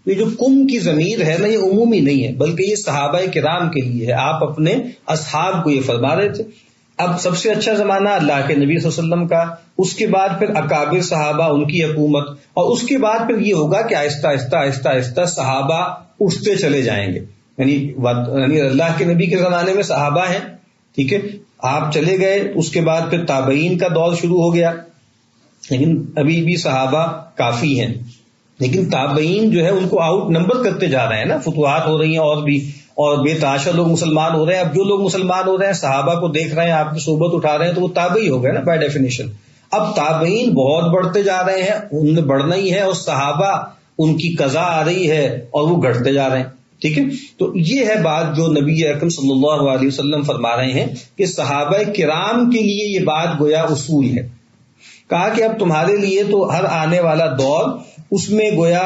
یہ جو کم کی ضمیر ہے نا یہ عمومی نہیں ہے بلکہ یہ صحابہ کرام کے لیے ہے. آپ اپنے اصحاب کو یہ فرما رہے تھے. اب سب سے اچھا زمانہ اللہ کے نبی صلی اللہ علیہ وسلم کا, اس کے بعد پھر اکابر صحابہ ان کی حکومت, اور اس کے بعد پھر یہ ہوگا کہ آہستہ آہستہ آہستہ آہستہ صحابہ اٹھتے چلے جائیں گے. یعنی اللہ کے نبی کے زمانے میں صحابہ ہیں, ٹھیک ہے, آپ چلے گئے, اس کے بعد پھر تابعین کا دور شروع ہو گیا, لیکن ابھی بھی صحابہ کافی ہیں. لیکن تابعین جو ہے ان کو آؤٹ نمبر کرتے جا رہے ہیں نا, فتوحات ہو رہی ہیں اور بھی, اور بے تحاشا لوگ مسلمان ہو رہے ہیں. اب جو لوگ مسلمان ہو رہے ہیں صحابہ کو دیکھ رہے ہیں, آپ کی صحبت اٹھا رہے ہیں, تو وہ تابعی ہو گئے نا بائی ڈیفینیشن. اب تابعین بہت بڑھتے جا رہے ہیں, ان نے بڑھنا ہی ہے, اور صحابہ ان کی قضا آ رہی ہے اور وہ گھٹتے جا رہے ہیں. ٹھیک ہے, تو یہ ہے بات جو نبی اکرم صلی اللہ علیہ وسلم فرما رہے ہیں کہ صحابہ کرام کے لیے یہ بات گویا اصول ہے. کہا کہ اب تمہارے لیے تو ہر آنے والا دور اس میں گویا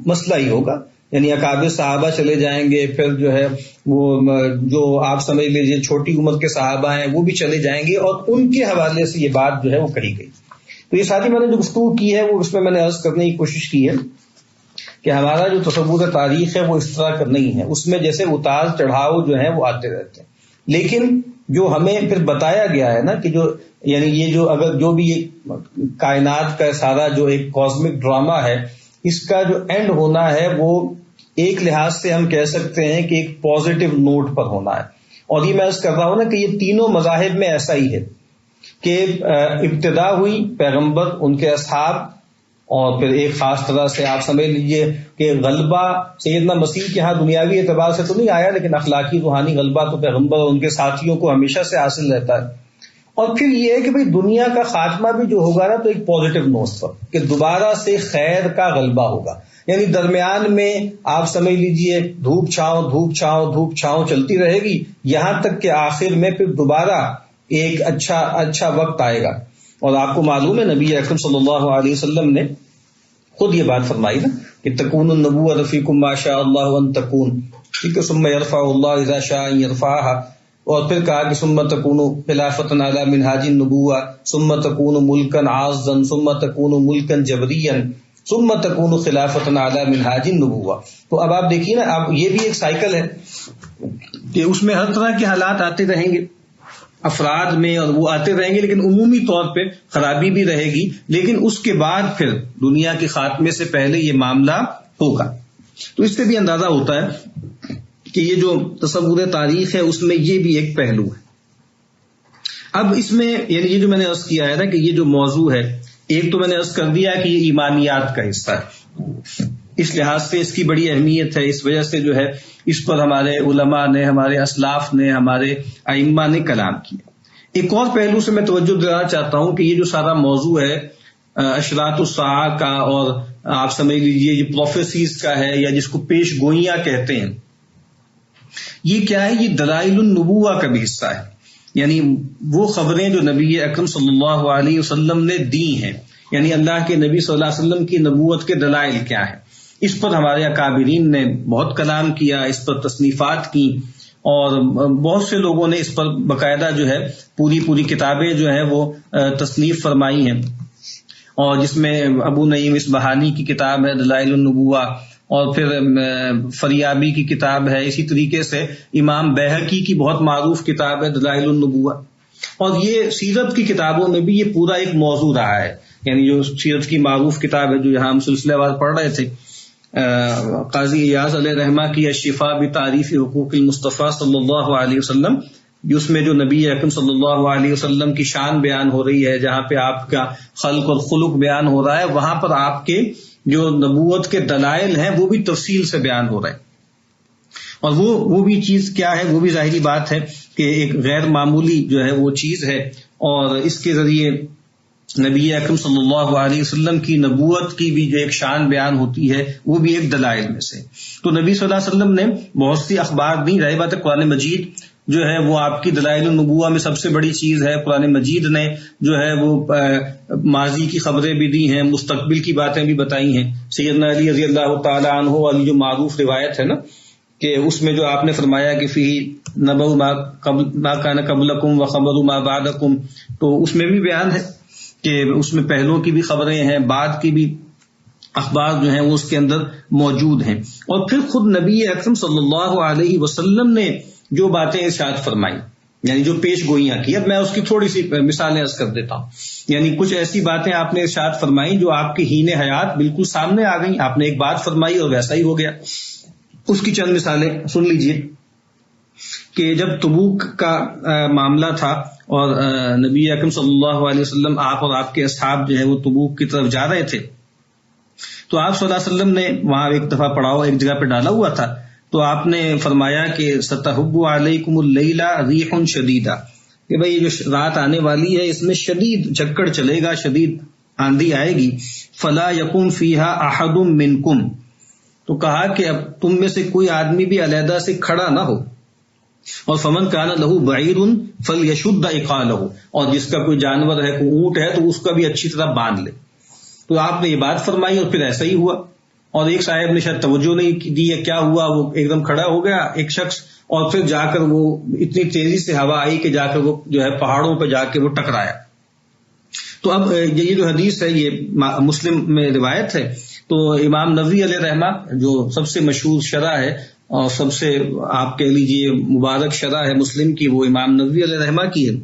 مسئلہ ہی ہوگا, یعنی اکابر صحابہ چلے جائیں گے, پھر جو ہے وہ جو آپ سمجھ لیجیے چھوٹی عمر کے صحابہ ہیں وہ بھی چلے جائیں گے, اور ان کے حوالے سے یہ بات جو ہے وہ کہی گئی. تو یہ ساری میں نے جو گفتگو کی ہے وہ اس میں نے عرض کرنے کی کوشش کی ہے کہ ہمارا جو تصور تاریخ ہے وہ اس طرح کا نہیں ہے, اس میں جیسے اتار چڑھاؤ جو ہیں وہ آتے رہتے ہیں. لیکن جو ہمیں پھر بتایا گیا ہے نا کہ جو یعنی یہ جو اگر جو بھی کائنات کا سارا جو ایک کاسمک ڈراما ہے, اس کا جو اینڈ ہونا ہے وہ ایک لحاظ سے ہم کہہ سکتے ہیں کہ ایک پازیٹیو نوٹ پر ہونا ہے. اور یہ میں عرض کر رہا ہوں نا کہ یہ تینوں مذاہب میں ایسا ہی ہے کہ ابتدا ہوئی پیغمبر, ان کے اصحاب, اور پھر ایک خاص طرح سے آپ سمجھ لیجئے کہ غلبہ سیدنا مسیح کے ہاں دنیاوی اعتبار سے تو نہیں آیا, لیکن اخلاقی روحانی غلبہ تو پیغمبر اور ان کے ساتھیوں کو ہمیشہ سے حاصل رہتا ہے. اور پھر یہ ہے کہ بھئی دنیا کا خاتمہ بھی جو ہوگا نا تو ایک پازیٹیو نوٹ پر, کہ دوبارہ سے خیر کا غلبہ ہوگا. یعنی درمیان میں آپ سمجھ لیجئے دھوپ چھاؤں چلتی رہے گی, یہاں تک کہ آخر میں پھر دوبارہ ایک اچھا وقت آئے گا. اور آپ کو معلوم ہے نبی اکرم صلی اللہ علیہ وسلم نے خود یہ بات فرمائی نا کہ تکون النبوۃ فیکم ما شاء اللہ ان تکون, ٹھیک ہے, ثم یرفع اللہ اذا شاء ان یرفعها. اور پھر کہا کہ ثم تکون خلافۃ علی منہاج النبوۃ, ثم تکون ملکا عاضا, ثم تکون ملکا جبریا, ثم تکون خلافۃ علی منہاج النبوۃ. تو اب آپ دیکھیے نا, اب یہ بھی ایک سائیکل ہے کہ اس میں ہر طرح کے حالات آتے رہیں گے افراد میں, اور وہ آتے رہیں گے, لیکن عمومی طور پہ خرابی بھی رہے گی. لیکن اس کے بعد پھر دنیا کے خاتمے سے پہلے یہ معاملہ ہوگا. تو اس سے بھی اندازہ ہوتا ہے کہ یہ جو تصور تاریخ ہے اس میں یہ بھی ایک پہلو ہے. اب اس میں یعنی یہ جو میں نے عرض کیا ہے نا کہ یہ جو موضوع ہے, ایک تو میں نے عرض کر دیا کہ یہ ایمانیات کا حصہ ہے, اس لحاظ سے اس کی بڑی اہمیت ہے. اس وجہ سے جو ہے اس پر ہمارے علماء نے, ہمارے اسلاف نے, ہمارے ائمہ نے کلام کیا. ایک اور پہلو سے میں توجہ دلانا چاہتا ہوں کہ یہ جو سارا موضوع ہے اشراط الساعہ کا, اور آپ سمجھ لیجئے یہ پروفیسیز کا ہے, یا جس کو پیش گوئیاں کہتے ہیں, یہ کیا ہے؟ یہ دلائل النبوہ کا بھی حصہ ہے. یعنی وہ خبریں جو نبی اکرم صلی اللہ علیہ وسلم نے دی ہیں, یعنی اللہ کے نبی صلی اللہ علیہ وسلم کی نبوت کے دلائل کیا ہیں. اس پر ہمارے اکابرین نے بہت کلام کیا, اس پر تصنیفات کی, اور بہت سے لوگوں نے اس پر باقاعدہ جو ہے پوری کتابیں جو ہیں وہ تصنیف فرمائی ہیں، اور جس میں ابو نعیم اصبہانی کی کتاب ہے دلائل النبوہ، اور پھر فریابی کی کتاب ہے، اسی طریقے سے امام بیہقی کی بہت معروف کتاب ہے دلائل النبوہ. اور یہ سیرت کی کتابوں میں بھی یہ پورا ایک موضوع رہا ہے، یعنی جو سیرت کی معروف کتاب ہے جو یہاں ہم سلسلہ وار پڑھ رہے تھے، قاضی ایاز علیہ رحمہ کی الشفاء بتعریف حقوق المصطفیٰ صلی اللہ علیہ وسلم، اس میں جو نبی اکرم صلی اللہ علیہ وسلم کی شان بیان ہو رہی ہے، جہاں پہ آپ کا خلق اور خلق بیان ہو رہا ہے، وہاں پر آپ کے جو نبوت کے دلائل ہیں وہ بھی تفصیل سے بیان ہو رہے ہیں. اور وہ بھی چیز کیا ہے، وہ بھی ظاہری بات ہے کہ ایک غیر معمولی جو ہے وہ چیز ہے، اور اس کے ذریعے نبی اکرم صلی اللہ علیہ وسلم کی نبوت کی بھی جو ایک شان بیان ہوتی ہے وہ بھی ایک دلائل میں سے. تو نبی صلی اللہ علیہ وسلم نے بہت سی اخبار دی، ظاہر بات ہے قرآن مجید جو ہے وہ آپ کی دلائل النبوہ میں سب سے بڑی چیز ہے. قرآن مجید نے جو ہے وہ ماضی کی خبریں بھی دی ہیں، مستقبل کی باتیں بھی بتائی ہیں. سیدنا علی رضی اللہ تعالی عنہ والی جو معروف روایت ہے نا، کہ اس میں جو آپ نے فرمایا کہ فی نبأ ما کان قبلکم وخبر ما بعدکم، تو اس میں بھی بیان ہے کہ اس میں پہلوں کی بھی خبریں ہیں، بعد کی بھی اخبار جو ہیں وہ اس کے اندر موجود ہیں. اور پھر خود نبی اکرم صلی اللہ علیہ وسلم نے جو باتیں ارشاد فرمائی، یعنی جو پیش گوئیاں کی، اب میں اس کی تھوڑی سی مثالیں عرض کر دیتا ہوں. یعنی کچھ ایسی باتیں آپ نے ارشاد فرمائی جو آپ کی حین حیات بالکل سامنے آ گئیں، آپ نے ایک بات فرمائی اور ویسا ہی ہو گیا. اس کی چند مثالیں سن لیجئے کہ جب تبوک کا معاملہ تھا اور نبی اکرم صلی اللہ علیہ وسلم آپ اور آپ کے اصحاب جو ہے وہ تبوک کی طرف جا رہے تھے، تو آپ صلی اللہ علیہ وسلم نے وہاں ایک دفعہ پڑاؤ ایک جگہ پہ ڈالا ہوا تھا، تو آپ نے فرمایا کہ ستحب علیکم اللیل ریح شدیدہ، کہ بھئی یہ جو رات آنے والی ہے اس میں شدید جھکڑ چلے گا، شدید آندھی آئے گی. فلا یقم فیہا احد منکم، تو کہا کہ اب تم میں سے کوئی آدمی بھی علیحدہ سے کھڑا نہ ہو. اور فمن کان لہ بعیر فلیشد عقالہ، اور جس کا کوئی جانور ہے، کوئی اونٹ ہے، تو اس کا بھی اچھی طرح باندھ لے. تو آپ نے یہ بات فرمائی اور پھر ایسا ہی ہوا. اور ایک صاحب نے شاید توجہ نہیں دی ہے، کیا ہوا، وہ ایک دم کھڑا ہو گیا ایک شخص، اور پھر جا کر وہ اتنی تیزی سے ہوا آئی کہ جا کر وہ جو ہے پہاڑوں پہ جا کے وہ ٹکرایا. تو اب یہ جو حدیث ہے یہ مسلم میں روایت ہے. تو امام نووی علیہ رحمہ جو سب سے مشہور شرح ہے اور سب سے آپ کہہ لیجیے مبارک شرح ہے مسلم کی، وہ امام نووی علیہ رحمہ کی ہے.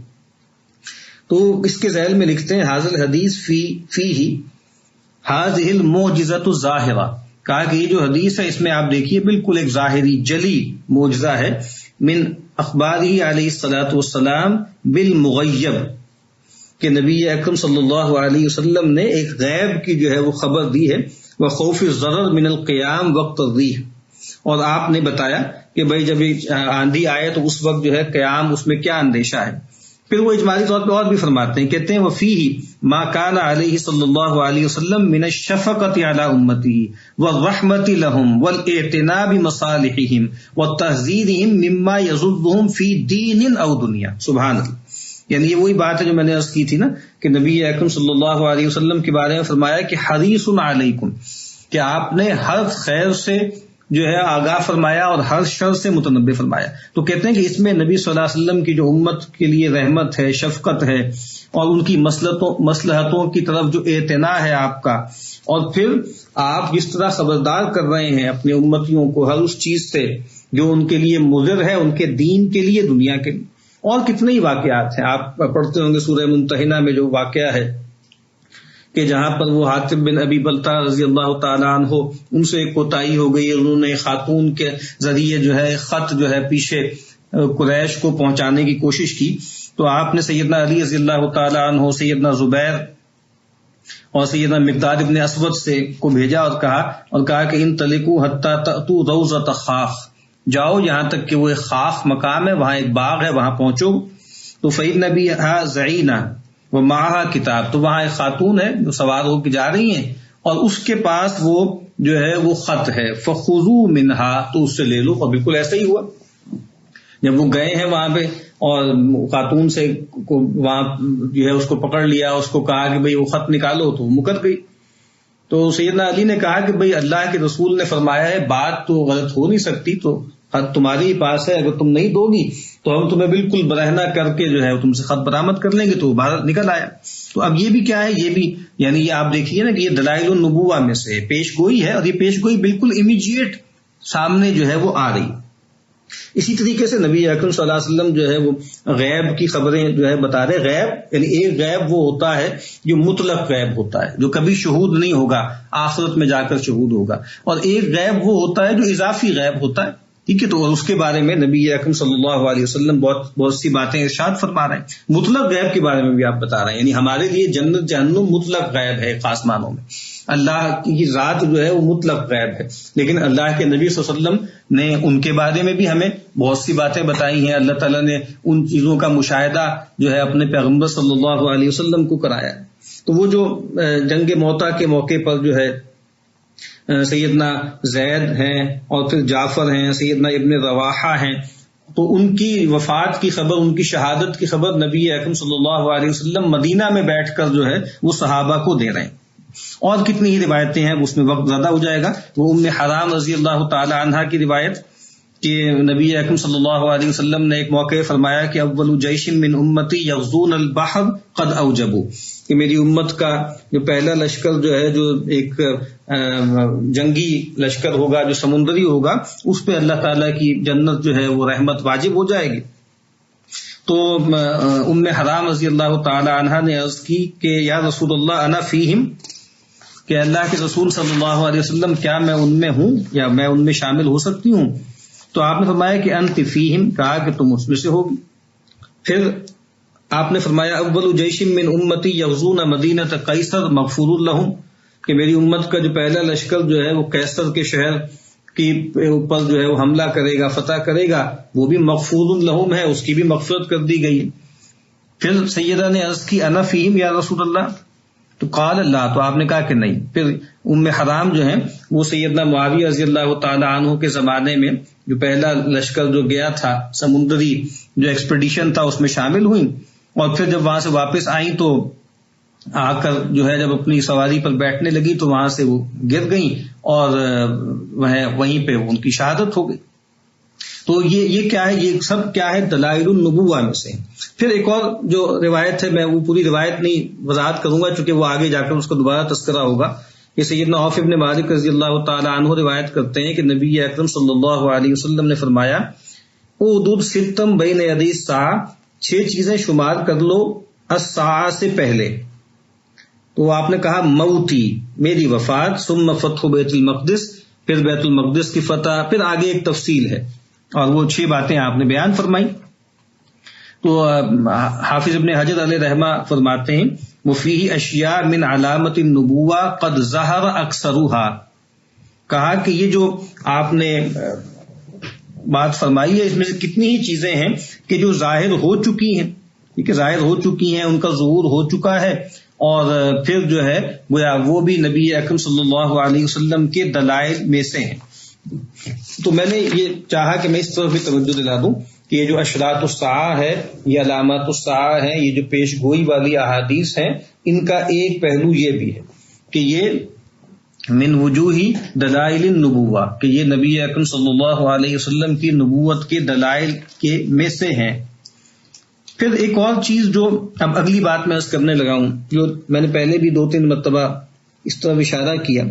تو اس کے ذیل میں لکھتے ہیں حاضر حدیث فیہ ہذہ المعجزۃ الظاہرہ، کہا کہ یہ جو حدیث ہے اس میں آپ دیکھیے بالکل ایک ظاہری جلی معجزہ ہے، من اخبارہ علیہ الصلوۃ والسلام بالمغیب، کہ نبی اکرم صلی اللہ علیہ وسلم نے ایک غیب کی جو ہے وہ خبر دی ہے. وخوف الضرر من القیام وقت الریح، اور آپ نے بتایا کہ بھائی جب آندھی آئے تو اس وقت جو ہے قیام اس میں کیا اندیشہ ہے. پھر وہ اجمالی طور پہ اور بھی فرماتے ہیں، کہتے ہیں وفیہ ما کان علیہ صلی اللہ علیہ وسلم من الشفقۃ علی امتہ والرحمۃ لهم والاعتناء بمصالحهم وتحذيرهم مما يضرهم فی دین او دنیا. سبحان اللہ. یعنی یہ وہی بات ہے جو میں نے عرض کی تھی نا کہ نبی اکرم صلی اللہ علیہ وسلم کے بارے میں فرمایا کہ حریص علیکم، کہ آپ نے ہر خیر سے جو ہے آگاہ فرمایا اور ہر شر سے متنبع فرمایا. تو کہتے ہیں کہ اس میں نبی صلی اللہ علیہ وسلم کی جو امت کے لیے رحمت ہے، شفقت ہے، اور ان کی مصلحتوں کی طرف جو اعتنا ہے آپ کا، اور پھر آپ جس طرح خبردار کر رہے ہیں اپنے امتیوں کو ہر اس چیز سے جو ان کے لیے مضر ہے، ان کے دین کے لیے، دنیا کے لیے. اور کتنے ہی واقعات ہیں، آپ پڑھتے ہوں گے سورہ ممتحنہ میں جو واقعہ ہے کہ جہاں پر وہ حاتب بن ابی بلتہ رضی اللہ تعالیٰ عنہ ان سے ایک کوتاہی ہو گئی، انہوں نے خاتون کے ذریعے جو ہے خط جو ہے پیچھے قریش کو پہنچانے کی کوشش کی. تو آپ نے سیدنا علی رضی اللہ تعالیٰ عنہ، سیدنا زبیر اور سیدنا مقداد ابن اسود سے کو بھیجا اور کہا کہ انطلقوا حتی تأتوا روضۃ خاخ، جاؤ یہاں تک کہ وہ ایک خاخ مقام ہے، وہاں ایک باغ ہے، وہاں پہنچو. تو فإن بہا زعینہ ومعہا کتاب، تو وہاں ایک خاتون ہے جو سوار ہو کے جا رہی ہیں اور اس کے پاس وہ جو ہے وہ خط ہے. فخذوا منہا، تو اس سے لے لو. اور بالکل ایسا ہی ہوا. جب وہ گئے ہیں وہاں پہ اور خاتون سے کو وہاں جو ہے اس کو پکڑ لیا، اس کو کہا کہ بھئی وہ خط نکالو، تو وہ مکر گئی. تو سیدنا علی نے کہا کہ بھئی اللہ کے رسول نے فرمایا ہے بات تو غلط ہو نہیں سکتی، تو خط تمہارے ہی پاس ہے، اگر تم نہیں دو گی تو ہم تمہیں بالکل برہنہ کر کے جو ہے تم سے خط برآمد کر لیں گے. تو باہر نکل آیا. تو اب یہ بھی کیا ہے، یہ بھی یعنی یہ آپ دیکھیے نا کہ یہ دلائل النبوہ میں سے پیش گوئی ہے، اور یہ پیش گوئی بالکل امیجیٹ سامنے جو ہے وہ آ رہی. اسی طریقے سے نبی اکرم صلی اللہ علیہ وسلم جو ہے وہ غیب کی خبریں جو ہے بتا رہے. غیب یعنی ایک غیب وہ ہوتا ہے جو مطلق غیب ہوتا ہے، جو کبھی شہود نہیں ہوگا، آخرت میں جا کر شہود ہوگا، اور ایک غیب وہ ہوتا ہے جو اضافی غیب ہوتا ہے. ٹھیک ہے، تو اس کے بارے میں نبی اکرم صلی اللہ علیہ وسلم بہت سی باتیں ارشاد فرما رہے ہیں. مطلق غیب کے بارے میں بھی آپ بتا رہے ہیں، یعنی ہمارے لیے جنت جہنم مطلق غیب ہے خاص معنوں میں. اللہ کی ذات جو ہے وہ مطلق غیب ہے، لیکن اللہ کے نبی صلی اللہ علیہ وسلم نے ان کے بارے میں بھی ہمیں بہت سی باتیں بتائی ہیں. اللہ تعالیٰ نے ان چیزوں کا مشاہدہ جو ہے اپنے پیغمبر صلی اللہ علیہ وسلم کو کرایا. تو وہ جو جنگ موتا کے موقع پر جو ہے سیدنا زید ہیں اور پھر جعفر ہیں، سیدنا ابن رواحہ ہیں، تو ان کی وفات کی خبر، ان کی شہادت کی خبر نبی اکرم صلی اللہ علیہ وسلم مدینہ میں بیٹھ کر جو ہے وہ صحابہ کو دے رہے ہیں. اور کتنی ہی روایتیں ہیں، اس میں وقت زیادہ ہو جائے گا. وہ ام حرام رضی اللہ تعالی عنہا کی روایت کہ نبی اکرم صلی اللہ علیہ وسلم نے ایک موقع فرمایا کہ اول جیش من امتی یغزون البحر قد اوجبوا، کہ میری امت کا جو پہلا لشکر جو ہے، جو ایک جنگی لشکر ہوگا جو سمندری ہوگا، اس پہ اللہ تعالیٰ کی جنت جو ہے وہ رحمت واجب ہو جائے گی. تو ام حرام رضی اللہ تعالی عنہا نے عرض کی کہ یا رسول اللہ انا فیہم، کہ اللہ کے رسول صلی اللہ علیہ وسلم کیا میں ان میں ہوں یا میں ان میں شامل ہو سکتی ہوں؟ تو آپ نے فرمایا کہ انت فیہم، کہا کہ تم اس میں سے ہوگی. پھر آپ نے فرمایا اول جیش من امتی یغزون مدینۃ قیصر مغفور لہم، کہ میری امت کا جو پہلا لشکر جو ہے وہ قیصر کے شہر کی اوپر جو ہے وہ حملہ کرے گا، فتح کرے گا، وہ بھی مغفور لہم ہے، اس کی بھی مغفرت کر دی گئی. پھر سیدہ نے عرض کی انا فیہم یا رسول اللہ، تو قال اللہ، تو آپ نے کہا کہ نہیں. پھر ام حرام جو ہیں وہ سیدنا معاویہ رضی اللہ تعالی عنہ کے زمانے میں جو پہلا لشکر جو گیا تھا، سمندری جو ایکسپیڈیشن تھا، اس میں شامل ہوئیں، اور پھر جب وہاں سے واپس آئیں تو آ کر جو ہے جب اپنی سواری پر بیٹھنے لگی تو وہاں سے وہ گر گئیں اور وہیں پہ ان کی شہادت ہو گئی. تو یہ کیا ہے، یہ سب کیا ہے، دلائل النبوہ میں سے. پھر ایک اور جو روایت ہے، میں وہ پوری روایت نہیں وضاحت کروں گا چونکہ وہ آگے جا کر اس کا دوبارہ تذکرہ ہوگا. یہ سیدنا عوف بن مالک رضی اللہ تعالی عنہ روایت کرتے ہیں کہ نبی اکرم صلی اللہ علیہ وسلم نے فرمایا اعدد ستم بین یدی الساعہ، 6 چیزیں شمار کر لو الساعہ سے پہلے. تو آپ نے کہا موتی، میری وفات، ثم فتح بیت المقدس، پھر بیت المقدس کی فتح، پھر آگے ایک تفصیل ہے، اور وہ 6 باتیں آپ نے بیان فرمائی. تو حافظ ابن حجر علیہ رحمہ فرماتے ہیں وفیہ اشیاء من علامت النبوہ قد ظہر اکثرها، کہا کہ یہ جو آپ نے بات فرمائی ہے اس میں سے کتنی ہی چیزیں ہیں کہ جو ظاہر ہو چکی ہیں، ٹھیک ہے، ظاہر ہو چکی ہیں، ان کا ظہور ہو چکا ہے، اور پھر جو ہے وہ بھی نبی اکرم صلی اللہ علیہ وسلم کے دلائل میں سے ہیں. تو میں نے یہ چاہا کہ میں اس طرف بھی توجہ دلا دوں کہ یہ جو اشراط الساعہ ہے، یہ علامات الساعہ ہیں، یہ جو پیش گوئی والی احادیث ہیں، ان کا ایک پہلو یہ بھی ہے کہ یہ من وجوہ دلائل النبوہ، کہ یہ نبی اکرم صلی اللہ علیہ وسلم کی نبوت کے دلائل کے میں سے ہیں. پھر ایک اور چیز جو اب اگلی بات میں عرض کرنے لگا ہوں، جو میں نے پہلے بھی 2-3 مرتبہ اس طرح اشارہ کیا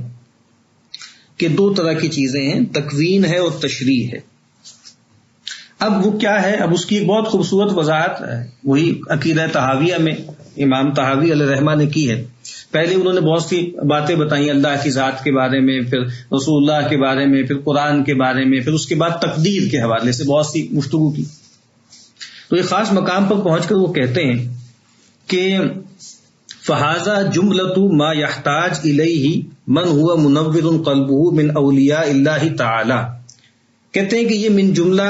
کہ 2 طرح کی چیزیں ہیں، تکوین ہے اور تشریح ہے. اب وہ کیا ہے، اب اس کی ایک بہت خوبصورت وضاحت وہی عقیدہ طحاویہ میں امام طحاوی علیہ رحمہ نے کی ہے. پہلے انہوں نے بہت سی باتیں بتائیں اللہ کی ذات کے بارے میں، پھر رسول اللہ کے بارے میں، پھر قرآن کے بارے میں، پھر اس کے بعد تقدیر کے حوالے سے بہت سی گفتگو کی. تو ایک خاص مقام پر پہنچ کر وہ کہتے ہیں کہ فہذا جملۃ ما یحتاج الیہ من هو منور قلبہ من اولیاء اللہ تعالی، کہتے ہیں کہ یہ من جملہ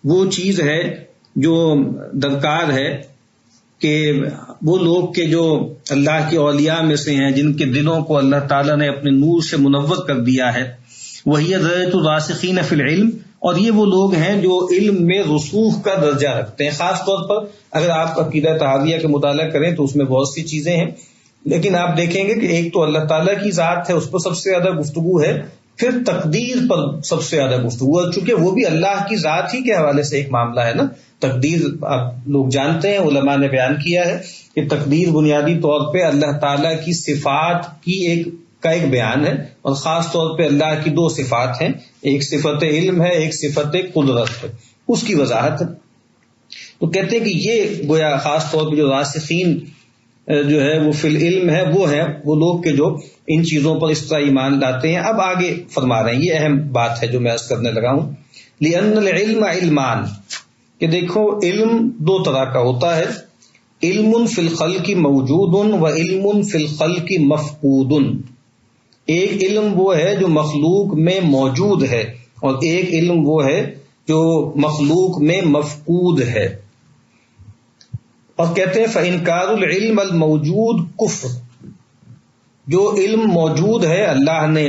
وہ چیز ہے جو درکار ہے کہ وہ لوگ کے جو اللہ کے اولیاء میں سے ہیں، جن کے دلوں کو اللہ تعالیٰ نے اپنے نور سے منور کر دیا ہے، وہی درجۃ الراسخین فی العلم، اور یہ وہ لوگ ہیں جو علم میں رسوخ کا درجہ رکھتے ہیں. خاص طور پر اگر آپ عقیدہ طحاویہ کا مطالعہ کریں تو اس میں بہت سی چیزیں ہیں، لیکن آپ دیکھیں گے کہ ایک تو اللہ تعالیٰ کی ذات ہے، اس پر سب سے زیادہ گفتگو ہے پھر تقدیر پر سب سے زیادہ گفتگو، چونکہ وہ بھی اللہ کی ذات ہی کے حوالے سے ایک معاملہ ہے نا. تقدیر آپ لوگ جانتے ہیں، علماء نے بیان کیا ہے کہ تقدیر بنیادی طور پہ اللہ تعالیٰ کی صفات کی ایک بیان ہے، اور خاص طور پہ اللہ کی دو صفات ہیں، ایک صفت علم ہے، ایک صفت قدرت ہے، اس کی وضاحت ہے. تو کہتے ہیں کہ یہ گویا خاص طور پہ جو راسخین جو ہے وہ فی العلم ہے، وہ لوگ کے جو ان چیزوں پر اس طرح ایمان لاتے ہیں. اب آگے فرما رہے ہیں، یہ اہم بات ہے جو میں عرض کرنے لگا ہوں. لأن العلم علمان، کہ دیکھو علم دو طرح کا ہوتا ہے، علم فی الخلق موجود و علم فی الخلق مفقود. ایک علم وہ ہے جو مخلوق میں موجود ہے، اور ایک علم وہ ہے جو مخلوق میں مفقود ہے. اور کہتے ہیں فَإِنْكَارُ الْعِلْمَ الْمَوْجُودِ کفر، جو علم موجود ہے اللہ نے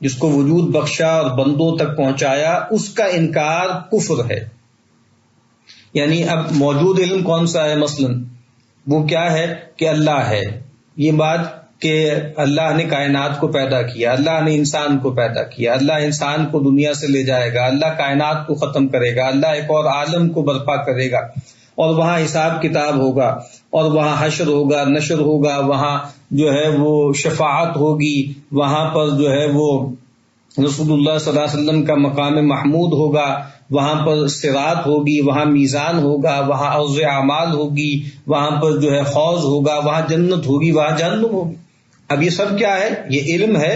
جس کو وجود بخشا اور بندوں تک پہنچایا، اس کا انکار کفر ہے. یعنی اب موجود علم کون سا ہے؟ مثلا وہ کیا ہے کہ اللہ ہے، یہ بات کہ اللہ نے کائنات کو پیدا کیا، اللہ نے انسان کو پیدا کیا، اللہ انسان کو دنیا سے لے جائے گا، اللہ کائنات کو ختم کرے گا، اللہ ایک اور عالم کو برپا کرے گا، اور وہاں حساب کتاب ہوگا، اور وہاں حشر ہوگا، نشر ہوگا، وہاں جو ہے وہ شفاعت ہوگی، وہاں پر جو ہے وہ رسول اللہ صلی اللہ علیہ وسلم کا مقام محمود ہوگا، وہاں پر صراط ہوگی، وہاں میزان ہوگا، وہاں عرض اعمال ہوگی، وہاں پر جو ہے حوض ہوگا، وہاں جنت ہوگی، وہاں جہنم ہوگی. اب یہ سب کیا ہے؟ یہ علم ہے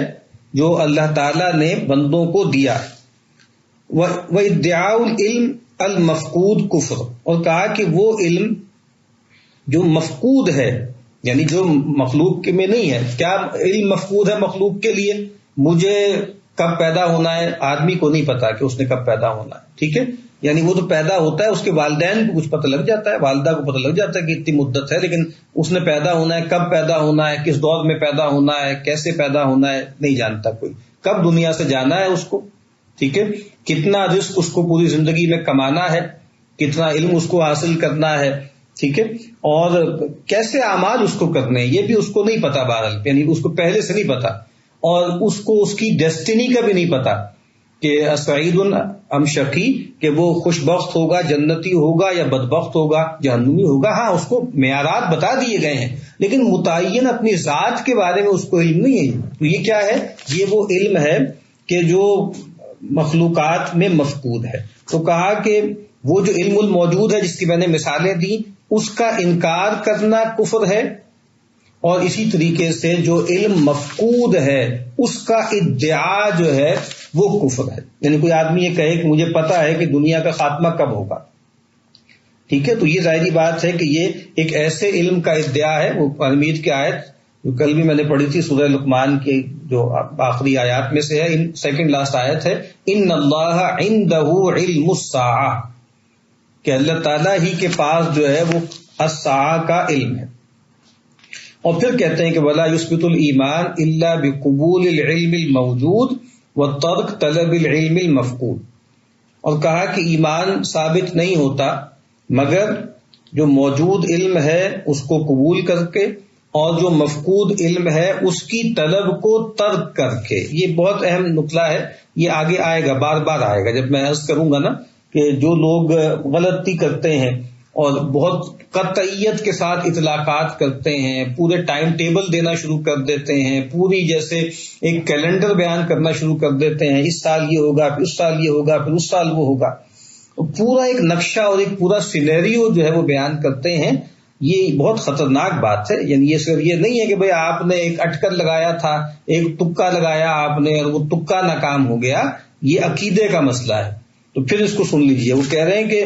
جو اللہ تعالیٰ نے بندوں کو دیا. وَإِدِّعَاءُ الْعِلْمِ المفقود کفر، اور کہا کہ وہ علم جو مفقود ہے، یعنی جو مخلوق میں نہیں ہے. کیا علم مفقود ہے مخلوق کے لیے؟ مجھے کب پیدا ہونا ہے، آدمی کو نہیں پتا کہ اس نے کب پیدا ہونا ہے، ٹھیک ہے؟ یعنی وہ تو پیدا ہوتا ہے، اس کے والدین کو کچھ پتہ لگ جاتا ہے، والدہ کو پتہ لگ جاتا ہے کہ اتنی مدت ہے، لیکن اس نے پیدا ہونا ہے، کب پیدا ہونا ہے، کس دور میں پیدا ہونا ہے، کیسے پیدا ہونا ہے، نہیں جانتا کوئی. کب دنیا سے جانا ہے اس کو، ٹھیک ہے؟ کتنا رزق اس کو پوری زندگی میں کمانا ہے، کتنا علم اس کو حاصل کرنا ہے، ٹھیک ہے؟ اور کیسے اعمال اس کو کرنے ہیں، یہ بھی اس کو نہیں پتا. بہرحال یعنی اس کو پہلے سے نہیں پتا، اور اس کو اس کی ڈیسٹینی کا بھی نہیں پتا کہ سعید ام شقی، کہ وہ خوش بخت ہوگا، جنتی ہوگا، یا بدبخت ہوگا، جہنمی ہوگا. ہاں اس کو معیارات بتا دیے گئے ہیں، لیکن متعین اپنی ذات کے بارے میں اس کو علم نہیں ہے. تو یہ کیا ہے؟ یہ وہ علم ہے کہ جو مخلوقات میں مفقود ہے. تو کہا کہ وہ جو علم الموجود ہے جس کی میں نے مثالیں دی، اس کا انکار کرنا کفر ہے، اور اسی طریقے سے جو علم مفقود ہے اس کا ادعا جو ہے وہ کفر ہے. یعنی کوئی آدمی یہ کہے کہ مجھے پتا ہے کہ دنیا کا خاتمہ کب ہوگا، ٹھیک ہے؟ تو یہ ظاہری بات ہے کہ یہ ایک ایسے علم کا ادعا ہے. وہ امید کی آیت جو کل بھی میں نے پڑھی تھی سورہ لقمان کی جو آخری آیات میں سے ہے، سیکنڈ لاسٹ آیت ہے، ان اللہ عندہ علم الساعہ، کہ اللہ تعالیٰ ہی کے پاس جو ہے وہ الساعہ کا علم ہے. اور پھر کہتے ہیں کہ ولا یثبت الایمان الا بقبول العلم الموجود وترک طلب العلم المفقود. اور کہا کہ ایمان ثابت نہیں ہوتا مگر جو موجود علم ہے اس کو قبول کر کے، اور جو مفقود علم ہے اس کی طلب کو ترک کر کے. یہ بہت اہم نقطہ ہے، یہ آگے آئے گا، بار بار آئے گا جب میں عرض کروں گا نا کہ جو لوگ غلطی کرتے ہیں اور بہت قطعیت کے ساتھ اطلاقات کرتے ہیں، پورے ٹائم ٹیبل دینا شروع کر دیتے ہیں، پوری جیسے ایک کیلنڈر بیان کرنا شروع کر دیتے ہیں، اس سال یہ ہوگا، پھر اس سال یہ ہوگا، پھر اس سال وہ ہوگا، پورا ایک نقشہ اور ایک پورا سینیریو جو ہے وہ بیان کرتے ہیں. یہ بہت خطرناک بات ہے. یعنی یہ صرف یہ نہیں ہے کہ بھئی آپ نے ایک اٹکل لگایا تھا، ایک تکا لگایا آپ نے اور وہ تکا ناکام ہو گیا. یہ عقیدے کا مسئلہ ہے. تو پھر اس کو سن لیجئے. وہ کہہ رہے ہیں کہ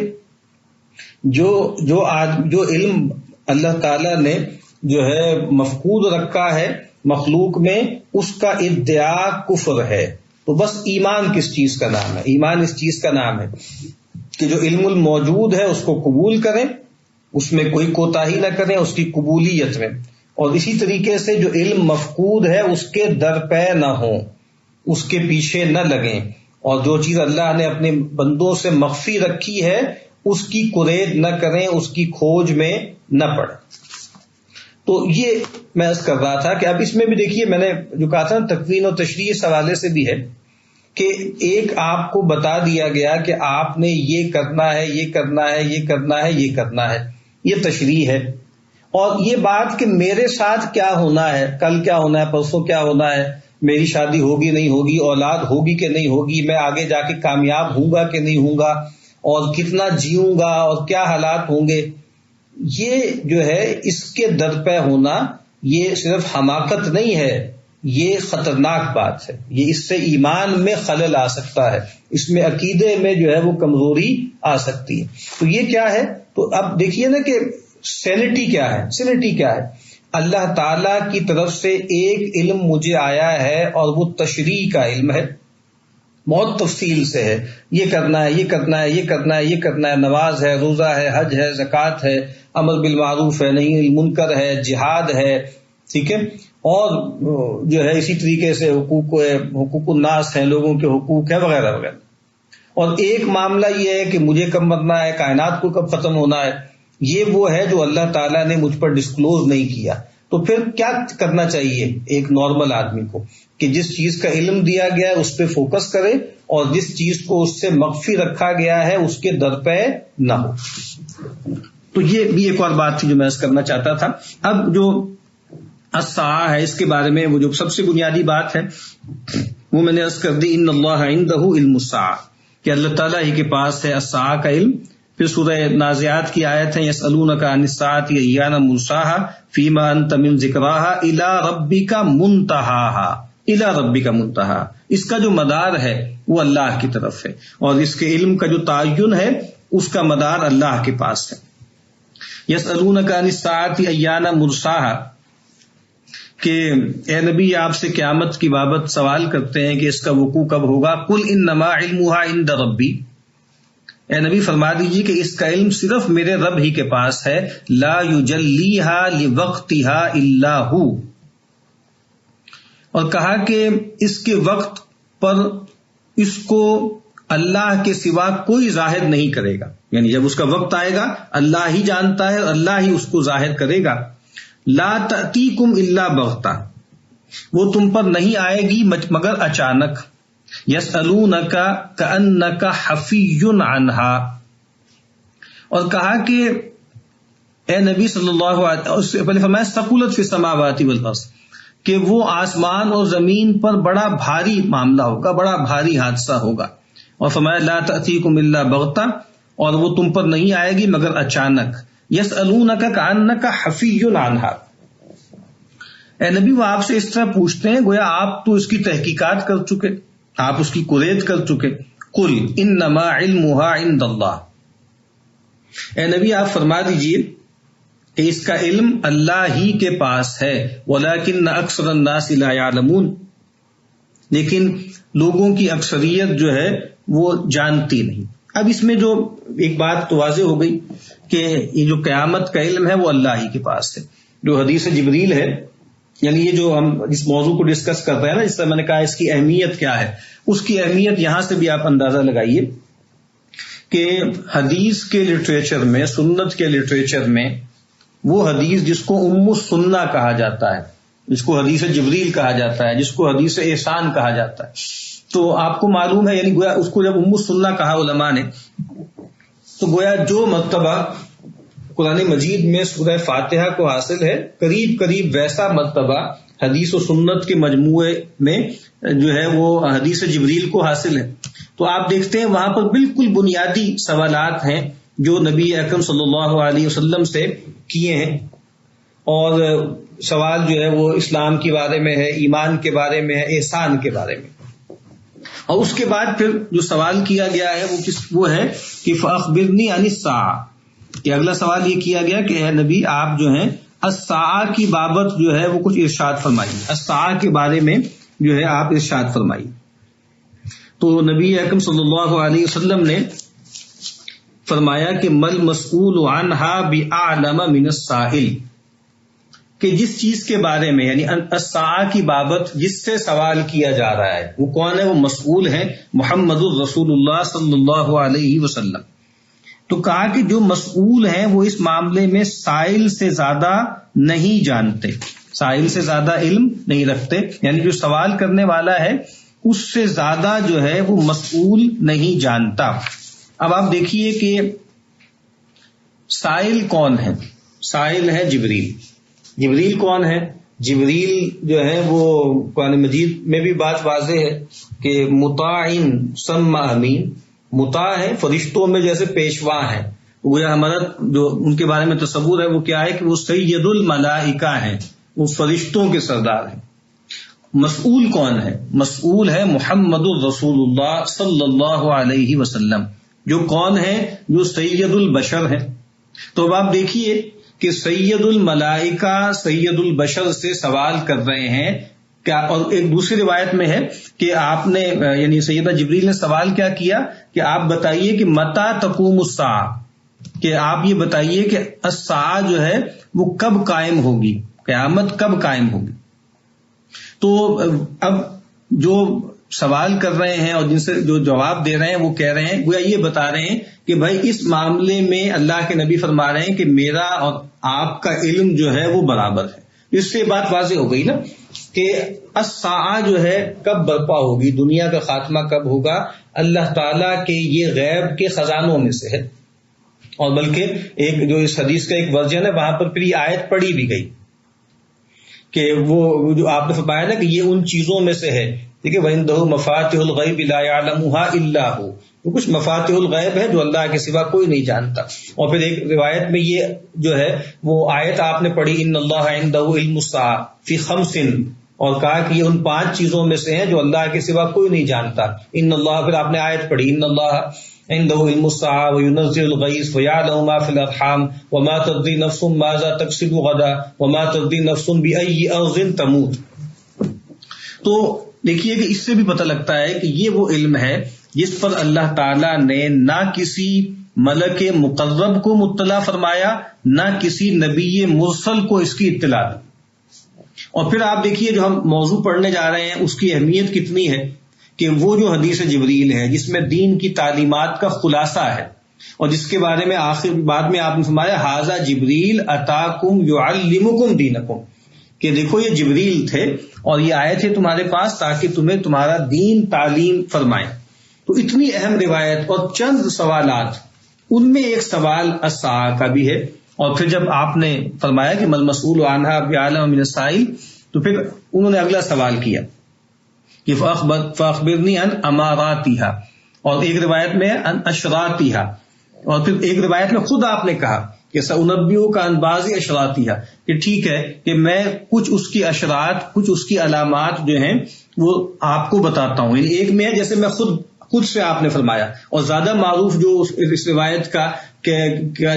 جو علم اللہ تعالی نے جو ہے مفقود رکھا ہے مخلوق میں، اس کا ادعا کفر ہے. تو بس ایمان کس چیز کا نام ہے؟ ایمان اس چیز کا نام ہے کہ جو علم الموجود ہے اس کو قبول کریں، اس میں کوئی کوتاہی نہ کریں اس کی قبولیت میں، اور اسی طریقے سے جو علم مفقود ہے اس کے درپے نہ ہوں، اس کے پیچھے نہ لگیں، اور جو چیز اللہ نے اپنے بندوں سے مخفی رکھی ہے اس کی قرید نہ کریں، اس کی کھوج میں نہ پڑیں. تو یہ میں عرض کر رہا تھا کہ اب اس میں بھی دیکھیے میں نے جو کہا تھا تکوین و تشریح اس حوالے سے بھی ہے کہ ایک آپ کو بتا دیا گیا کہ آپ نے یہ کرنا ہے، یہ کرنا ہے، یہ کرنا ہے، یہ کرنا ہے، یہ تشریح ہے. اور یہ بات کہ میرے ساتھ کیا ہونا ہے، کل کیا ہونا ہے، پرسوں کیا ہونا ہے، میری شادی ہوگی نہیں ہوگی، اولاد ہوگی کہ نہیں ہوگی، میں آگے جا کے کامیاب ہوں گا کہ نہیں ہوں گا، اور کتنا جیوں گا اور کیا حالات ہوں گے، یہ جو ہے اس کے درپے ہونا یہ صرف حماقت نہیں ہے، یہ خطرناک بات ہے. یہ اس سے ایمان میں خلل آ سکتا ہے، اس میں عقیدے میں جو ہے وہ کمزوری آ سکتی ہے. تو یہ کیا ہے؟ تو اب دیکھیے نا کہ سینٹی کیا ہے، سینٹی کیا ہے. اللہ تعالی کی طرف سے ایک علم مجھے آیا ہے اور وہ تشریح کا علم ہے، بہت تفصیل سے ہے، یہ کرنا ہے، یہ کرنا ہے، یہ کرنا ہے، یہ کرنا ہے، نماز ہے، روزہ ہے، حج ہے، زکوٰۃ ہے، امر بالمعروف ہے، نہی عن المنکر ہے، جہاد ہے، ٹھیک ہے، اور جو ہے اسی طریقے سے حقوق الناس ہیں، لوگوں کے حقوق ہیں، وغیرہ وغیرہ. اور ایک معاملہ یہ ہے کہ مجھے کب مرنا ہے، کائنات کو کب ختم ہونا ہے، یہ وہ ہے جو اللہ تعالیٰ نے مجھ پر ڈسکلوز نہیں کیا. تو پھر کیا کرنا چاہیے ایک نارمل آدمی کو کہ جس چیز کا علم دیا گیا ہے اس پہ فوکس کرے، اور جس چیز کو اس سے مخفی رکھا گیا ہے اس کے در پہ نہ ہو. تو یہ بھی ایک اور بات تھی جو میں کرنا چاہتا تھا. اب جو الساعہ ہے اس کے بارے میں وہ جو سب سے بنیادی بات ہے وہ میں نے عرض کر دی، ان اللہ عندہ علم الساعہ، کہ اللہ تعالیٰ ہی کے پاس ہے الساعہ کا علم. پھر سورہ نازعات کی آیت ہے یسألونک عن الساعۃ ایان مرساها فیما انت من ذکراها الی ربک منتہاها، الی ربک منتہاها، اس کا جو مدار ہے وہ اللہ کی طرف ہے، اور اس کے علم کا جو تعین ہے اس کا مدار اللہ کے پاس ہے. یسألونک عن الساعۃ ایان مرساها، کہ اے نبی آپ سے قیامت کی بابت سوال کرتے ہیں کہ اس کا وقوع کب ہوگا. قل انما علمها عند ربی، اے نبی فرما دیجیے کہ اس کا علم صرف میرے رب ہی کے پاس ہے. لا یجلیہا لوقتہا الا ہو، اور کہا کہ اس کے وقت پر اس کو اللہ کے سوا کوئی ظاہر نہیں کرے گا، یعنی جب اس کا وقت آئے گا اللہ ہی جانتا ہے اور اللہ ہی اس کو ظاہر کرے گا. لا تأتیکم الا بغتہ، وہ تم پر نہیں آئے گی مگر اچانک. یسألونک کأنک حفی عنہا، اور کہا کہ اے نبی صلی اللہ علیہ وسلم، پہلے فرمایا ثقلت فی السماوات والارض، کہ وہ آسمان اور زمین پر بڑا بھاری معاملہ ہوگا، بڑا بھاری حادثہ ہوگا. اور فرمایا لا تأتیکم الا بغتہ، اور وہ تم پر نہیں آئے گی مگر اچانک. یسألونک کأنک حفی عنہا، اے نبی وہ آپ سے اس طرح پوچھتے ہیں گویا آپ تو اس کی تحقیقات کر چکے، آپ اس کی قریت کر چکے. قل انما علمها عند اللہ، اے نبی آپ فرما دیجئے کہ اس کا علم اللہ ہی کے پاس ہے. ولکن اکثر الناس لا يعلمون، لیکن لوگوں کی اکثریت جو ہے وہ جانتی نہیں. اب اس میں جو ایک بات تو واضح ہو گئی کہ یہ جو قیامت کا علم ہے وہ اللہ ہی کے پاس ہے. جو حدیث جبریل ہے، یعنی یہ جو ہم اس موضوع کو ڈسکس کر رہے ہیں نا، جس طرح میں نے کہا اس کی اہمیت کیا ہے، اس کی اہمیت یہاں سے بھی آپ اندازہ لگائیے کہ حدیث کے لٹریچر میں، سنت کے لٹریچر میں، وہ حدیث جس کو ام السنہ کہا جاتا ہے، جس کو حدیث جبریل کہا جاتا ہے، جس کو حدیث احسان کہا جاتا ہے، تو آپ کو معلوم ہے، یعنی گویا اس کو جب ام السنہ کہا علماء نے، تو گویا جو مرتبہ قرآن مجید میں سورہ فاتحہ کو حاصل ہے، قریب قریب ویسا مرتبہ حدیث و سنت کے مجموعے میں جو ہے وہ حدیث جبریل کو حاصل ہے. تو آپ دیکھتے ہیں وہاں پر بالکل بنیادی سوالات ہیں جو نبی اکرم صلی اللہ علیہ وسلم سے کیے ہیں، اور سوال جو ہے وہ اسلام کے بارے میں ہے، ایمان کے بارے میں ہے، احسان کے بارے میں. اور اس کے بعد پھر جو سوال کیا گیا ہے وہ ہے کہ فاخبرنی عن الساعہ، کہ اگلا سوال یہ کیا گیا کہ اے نبی آپ جو ہیں الساعہ کی بابت جو ہے وہ کچھ ارشاد فرمائیے، الساعہ کے بارے میں جو ہے آپ ارشاد فرمائیے. تو نبی اکرم صلی اللہ علیہ وسلم نے فرمایا کہ مل مسئول عنہا بأعلم من السائل، کہ جس چیز کے بارے میں یعنی الساعہ کی بابت جس سے سوال کیا جا رہا ہے وہ کون ہے؟ وہ مسئول ہیں محمد الرسول اللہ صلی اللہ علیہ وسلم. تو کہا کہ جو مسئول ہیں وہ اس معاملے میں سائل سے زیادہ نہیں جانتے، سائل سے زیادہ علم نہیں رکھتے، یعنی جو سوال کرنے والا ہے اس سے زیادہ جو ہے وہ مسئول نہیں جانتا. اب آپ دیکھیے کہ سائل کون ہے؟ سائل ہے جبریل. جبریل کون ہے؟ جبریل جو ہے وہ قرآن مجید میں بھی بات واضح ہے کہ مطاع ثم امین. مطاع ہے، فرشتوں میں جیسے پیشوا ہے. گویا ہمارا جو ان کے بارے میں تصور ہے وہ کیا ہے کہ وہ سید الملائکہ ہیں، وہ فرشتوں کے سردار ہیں. مسئول کون ہے؟ مسئول ہے محمد الرسول اللہ صلی اللہ علیہ وسلم، جو کون ہے؟ جو سید البشر ہے. تو اب آپ دیکھیے کہ سید الملائکہ سید البشر سے سوال کر رہے ہیں کیا. اور ایک دوسری روایت میں ہے کہ آپ نے یعنی سیدہ جبریل نے سوال کیا کیا کہ آپ بتائیے کہ متی تقوم الساعہ، کہ آپ یہ بتائیے کہ الساعہ جو ہے وہ کب قائم ہوگی، قیامت کب قائم ہوگی. تو اب جو سوال کر رہے ہیں اور جن سے جو جواب دے رہے ہیں وہ کہہ رہے ہیں، گویا یہ بتا رہے ہیں کہ بھائی اس معاملے میں اللہ کے نبی فرما رہے ہیں کہ میرا اور آپ کا علم جو ہے وہ برابر ہے. اس سے بات واضح ہو گئی نا کہ الساعہ جو ہے کب برپا ہوگی، دنیا کا خاتمہ کب ہوگا، اللہ تعالیٰ کے یہ غیب کے خزانوں میں سے ہے. اور بلکہ ایک جو اس حدیث کا ایک ورژن ہے وہاں پر پھر یہ آیت پڑھی بھی گئی کہ وہ جو آپ نے فرمایا نا کہ یہ ان چیزوں میں سے ہے. ٹھیک ہے، وَعِندَهُ مَفَاتِحُ الْغَيْبِ لَا يَعْلَمُهَا إِلَّا هُوَ. وہ کچھ مفاتیح الغیب ہے جو اللہ کے سوا کوئی نہیں جانتا. اور پھر ایک روایت میں یہ جو ہے وہ آیت آپ نے پڑھی ان اللہ عنده علم الساعة فی خمس، اور کہا کہ یہ ان 5 چیزوں میں سے ہیں جو اللہ کے سوا کوئی نہیں جانتا. ان اللہ، پھر آپ نے آیت پڑھی ان اللہ عنده علم الساعة وينزل الغيث ويعلم ما في الارحام وما تدري نفس ماذا تكسب غدا وما تدري نفس بأي ارض تموت. تو دیکھیے کہ اس سے بھی پتہ لگتا ہے کہ یہ وہ علم ہے جس پر اللہ تعالیٰ نے نہ کسی ملک مقرب کو مطلع فرمایا، نہ کسی نبی مرسل کو اس کی اطلاع دی. اور پھر آپ دیکھیے جو ہم موضوع پڑھنے جا رہے ہیں اس کی اہمیت کتنی ہے کہ وہ جو حدیث جبریل ہے جس میں دین کی تعلیمات کا خلاصہ ہے، اور جس کے بارے میں آخر بعد میں آپ نے فرمایا ھذا جبریل اتاکم یعلمکم دینکم، کہ دیکھو یہ جبریل تھے اور یہ آئے تھے تمہارے پاس تاکہ تمہیں تمہارا دین تعلیم فرمائیں. تو اتنی اہم روایت اور چند سوالات، ان میں ایک سوال الساعہ کا بھی ہے. اور پھر جب آپ نے فرمایا کہ مل مسئول عنہا بعلم من السائل، تو پھر انہوں نے اگلا سوال کیا کہ فاخبرنی عن اماراتھا، اور ایک روایت میں عن اشراطھا، اور پھر ایک روایت میں خود آپ نے کہا کہ سأنبئک عن بعض اشراطھا، کہ ٹھیک ہے کہ میں کچھ اس کی اشراط، کچھ اس کی علامات جو ہیں وہ آپ کو بتاتا ہوں. یعنی ایک میں ہے جیسے میں خود سے آپ نے فرمایا، اور زیادہ معروف جو اس روایت کا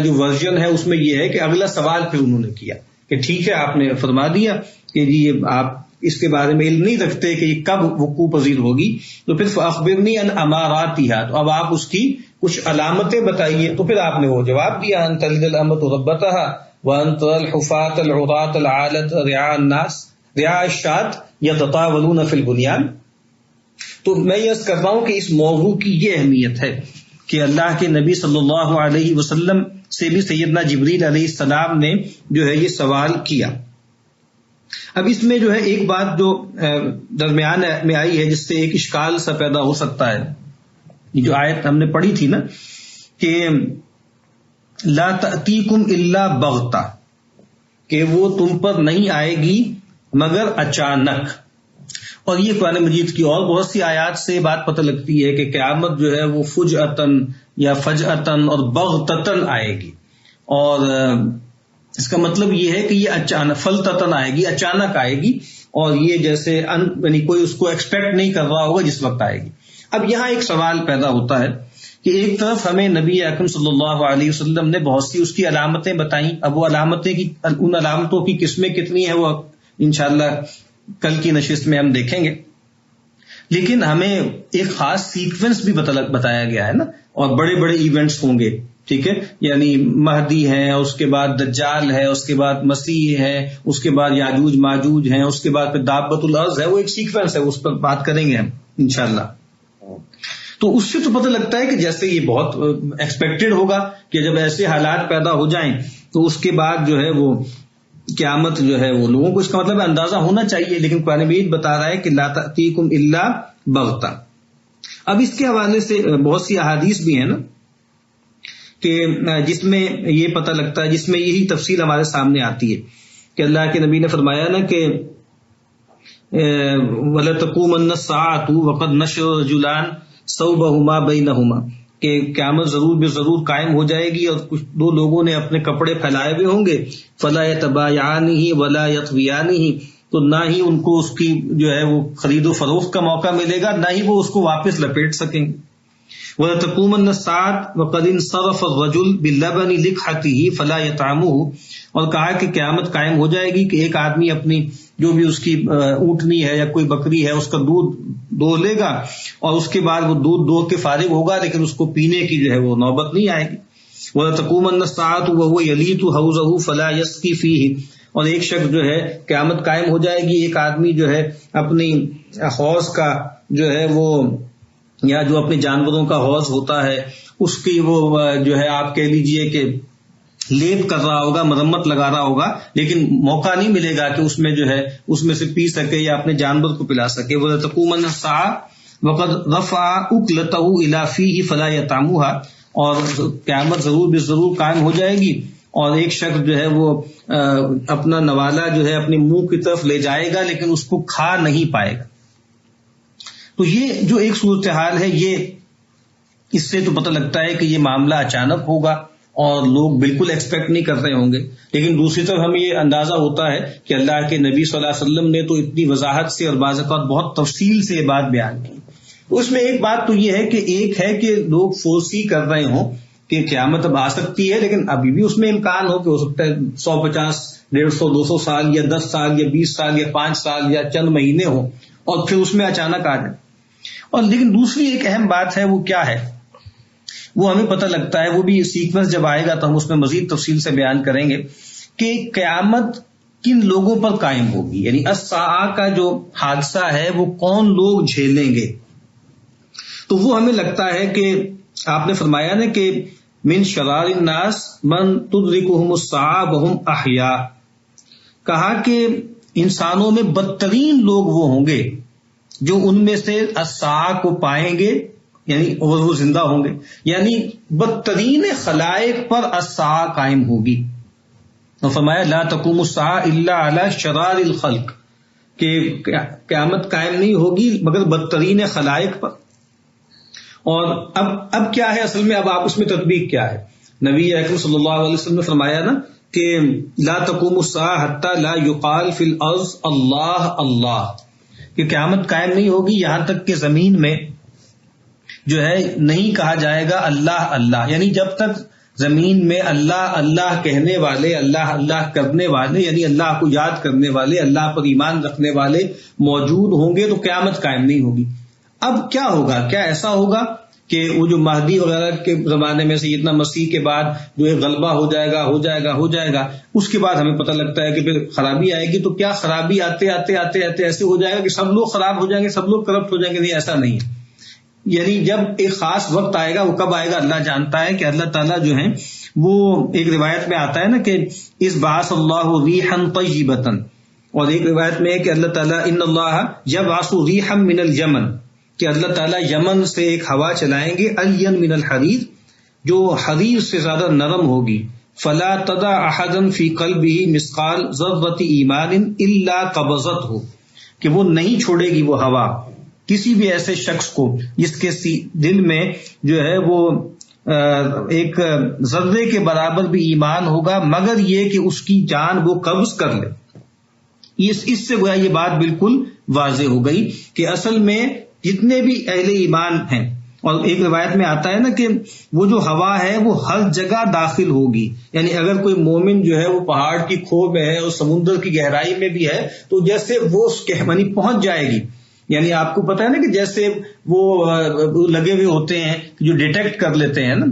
جو ورژن ہے اس میں یہ ہے کہ اگلا سوال پھر انہوں نے کیا کہ ٹھیک ہے آپ نے فرما دیا کہ جی آپ اس کے بارے میں علم نہیں رکھتے کہ یہ کب وقوع پذیر ہوگی، تو پھر فاخبرنی عن اماراتھا، تو اب آپ اس کی کچھ علامتیں بتائیے. تو پھر آپ نے وہ جواب دیا ان تلد الامۃ ربتھا وان ترى الحفاة العراة العالة رعاء الناس رعاء الشاة يتطاولون في البنيان. تو میں یہ عرض کرتا ہوں کہ اس موضوع کی یہ اہمیت ہے کہ اللہ کے نبی صلی اللہ علیہ وسلم سے بھی سیدنا جبریل علیہ السلام نے جو ہے یہ سوال کیا. اب اس میں جو ہے ایک بات جو درمیان میں آئی ہے جس سے ایک اشکال سا پیدا ہو سکتا ہے. یہ جو آیت ہم نے پڑھی تھی نا کہ لا تأتیکم الا بغتہ، کہ وہ تم پر نہیں آئے گی مگر اچانک. اور یہ قرآن مجید کی اور بہت سی آیات سے بات پتہ لگتی ہے کہ قیامت جو ہے وہ فجأتن یا فجأتن اور بغتتن آئے گی. اور اس کا مطلب یہ ہے کہ یہ اچانک فلتتن آئے گی، اچانک آئے گی، اور یہ جیسے یعنی کوئی اس کو ایکسپیکٹ نہیں کر رہا ہوگا جس وقت آئے گی. اب یہاں ایک سوال پیدا ہوتا ہے کہ ایک طرف ہمیں نبی اکرم صلی اللہ علیہ وسلم نے بہت سی اس کی علامتیں بتائیں. اب وہ علامتیں کی ان علامتوں کی قسمیں کتنی ہیں وہ انشاءاللہ کل کی نشست میں ہم دیکھیں گے، لیکن ہمیں ایک خاص سیکوینس بھی بتایا گیا ہے نا، اور بڑے بڑے ایونٹس ہوں گے. ٹھیک ہے، یعنی مہدی ہے، اس کے بعد دجال ہے، اس کے بعد مسیح ہے، اس کے بعد یاجوج ماجوج ہیں، اس کے بعد پھر دابۃ الارض ہے. وہ ایک سیکوینس ہے، اس پر بات کریں گے ہم انشاءاللہ. تو اس سے تو پتہ لگتا ہے کہ جیسے یہ بہت ایکسپیکٹڈ ہوگا کہ جب ایسے حالات پیدا ہو جائیں تو اس کے بعد جو ہے وہ قیامت جو ہے وہ لوگوں کو اس کا مطلب اندازہ ہونا چاہیے. لیکن قرآن مجید بتا رہا ہے کہ لا تأتیکم الا بغتہ. اب اس کے حوالے سے بہت سی احادیث بھی ہیں نا کہ جس میں یہ پتہ لگتا ہے، جس میں یہی تفصیل ہمارے سامنے آتی ہے کہ اللہ کے نبی نے فرمایا نا کہ وَلَتَقُومَنَّ السَّاعَةُ وَقَدْ نَشَرَ رَجُلَانِ ثَوْبَهُمَا بَيْنَهُمَا، کہ قیامت ضرور بے ضرور قائم ہو جائے گی اور کچھ دو لوگوں نے اپنے کپڑے پھیلائے ہوئے ہوں گے، فَلَا يَتَبَايَعَانِهِ وَلَا يَطْوِيَانِهِ، تو نہ ہی ان کو اس کی جو ہے وہ خرید و فروخت کا موقع ملے گا، نہ ہی وہ اس کو واپس لپیٹ سکیں گے. وَلَتَقُومَنَّ السَّاعَةُ وَقَدْ انصَرَفَ الرَّجُلُ بِاللَّبَنِ لِقْحَتِهِ فَلَا يَطْعَمُهُ، اور کہا کہ قیامت قائم ہو جائے گی کہ ایک آدمی اپنی جو بھی اس کی اونٹنی ہے یا کوئی بکری ہے اس کا دودھ دو لے گا اور اس کے بعد وہ دودھ دو کے فارغ ہوگا، لیکن اس کو پینے کی جو ہے وہ نوبت نہیں آئے گی. وَلَتَقُومَنَّ السَّاعَةُ وَهُوَ يَلِيتُ حَوْضَهُ فَلَا يَسْقِي فِيهِ، اور ایک شخص جو ہے قیامت قائم ہو جائے گی، ایک آدمی جو ہے اپنی حوض کا جو ہے وہ یا جو اپنے جانوروں کا حوض ہوتا ہے اس کی وہ جو ہے آپ کہہ لیجئے کہ لیپ کر رہا ہوگا، مرمت لگا رہا ہوگا، لیکن موقع نہیں ملے گا کہ اس میں جو ہے اس میں سے پی سکے یا اپنے جانور کو پلا سکے. وَلَتَقُومَنَّ السَّاعَةُ وَقَدْ رَفَعَ أُكْلَتَهُ إِلَى فِيهِ فَلَا يَطْعَمُهَا، اور قیامت ضرور بے ضرور قائم ہو جائے گی اور ایک شخص جو ہے وہ اپنا نوالا جو ہے اپنے منہ کی طرف لے جائے گا لیکن اس کو کھا نہیں پائے گا. تو یہ جو ایک صورتحال ہے، یہ اس سے تو پتہ لگتا ہے کہ یہ معاملہ اچانک ہوگا اور لوگ بالکل ایکسپیکٹ نہیں کر رہے ہوں گے، لیکن دوسری طرف ہمیں یہ اندازہ ہوتا ہے کہ اللہ کے نبی صلی اللہ علیہ وسلم نے تو اتنی وضاحت سے اور بعض اوقات بہت تفصیل سے یہ بات بیان کی. اس میں ایک بات تو یہ ہے کہ ایک ہے کہ لوگ فورسی کر رہے ہوں کہ قیامت اب آ سکتی ہے، لیکن ابھی بھی اس میں امکان ہو کہ ہو سکتا ہے 150 150 200 سال یا 10 سال یا 20 سال یا 5 سال یا چند مہینے ہوں اور پھر اس میں اچانک آ جائے. اور لیکن دوسری ایک اہم بات ہے، وہ کیا ہے، وہ ہمیں پتہ لگتا ہے، وہ بھی سیکوینس جب آئے گا تو ہم اس میں مزید تفصیل سے بیان کریں گے کہ قیامت کن لوگوں پر قائم ہوگی، یعنی الساعہ کا جو حادثہ ہے وہ کون لوگ جھیلیں گے. تو وہ ہمیں لگتا ہے کہ آپ نے فرمایا نا کہ من شرار الناس من تدرکہم الساعہ وہم احیاء، کہا کہ انسانوں میں بدترین لوگ وہ ہوں گے جو ان میں سے الساعہ کو پائیں گے، یعنی اور وہ زندہ ہوں گے، یعنی بدترین خلائق پر الساعہ قائم ہوگی. اور فرمایا لا تقوم الساعہ الا علی شرار الخلق، کہ قیامت قائم نہیں ہوگی مگر بدترین خلائق پر. اور اب کیا ہے اصل میں، اب آپ اس میں تطبیق کیا ہے. نبی اکرم صلی اللہ علیہ وسلم نے فرمایا نا کہ لا تقوم الساعہ حتی لا یقال فی الارض اللہ اللہ، کہ قیامت قائم نہیں ہوگی یہاں تک کہ زمین میں جو ہے نہیں کہا جائے گا اللہ اللہ، یعنی جب تک زمین میں اللہ اللہ کہنے والے، اللہ اللہ کرنے والے، یعنی اللہ کو یاد کرنے والے، اللہ پر ایمان رکھنے والے موجود ہوں گے تو قیامت قائم نہیں ہوگی. اب کیا ہوگا، کیا ایسا ہوگا کہ وہ جو مہدی وغیرہ کے زمانے میں سے اتنا مسیح کے بعد جو ہے غلبہ ہو جائے گا، اس کے بعد ہمیں پتہ لگتا ہے کہ پھر خرابی آئے گی. تو کیا خرابی آتے آتے آتے آتے ایسے ہو جائے گا کہ سب لوگ خراب ہو جائیں گے، سب لوگ کرپٹ ہو جائیں گے؟ نہیں، ایسا نہیں ہے. یعنی جب ایک خاص وقت آئے گا، وہ کب آئے گا اللہ جانتا ہے. کہ اللہ تعالیٰ جو ہے وہ ایک روایت میں آتا ہے نا کہ اس بعث اللہ ریحا طیبۃ، اور ایک روایت میں ہے کہ اللہ تعالیٰ ان اللہ یبعث ریحا من الجمن، کہ اللہ تعالیٰ یمن سے ایک ہوا چلائیں گے الین من الحریر، جو حریر سے زیادہ نرم ہوگی. فلا تدع احدا فی قلبہ مثقال ذرۃ ایمان الا قبضته، کہ وہ نہیں چھوڑے گی وہ ہوا کسی بھی ایسے شخص کو جس کے دل میں جو ہے وہ ایک ذرے کے برابر بھی ایمان ہوگا، مگر یہ کہ اس کی جان وہ قبض کر لے. اس سے گویا یہ بات بالکل واضح ہو گئی کہ اصل میں جتنے بھی اہل ایمان ہیں، اور ایک روایت میں آتا ہے نا کہ وہ جو ہوا ہے وہ ہر جگہ داخل ہوگی. یعنی اگر کوئی مومن جو ہے وہ پہاڑ کی کھو میں ہے اور سمندر کی گہرائی میں بھی ہے تو جیسے وہ اس کے یعنی پہنچ جائے گی. یعنی آپ کو پتا ہے نا کہ جیسے وہ لگے ہوئے ہوتے ہیں جو ڈیٹیکٹ کر لیتے ہیں نا،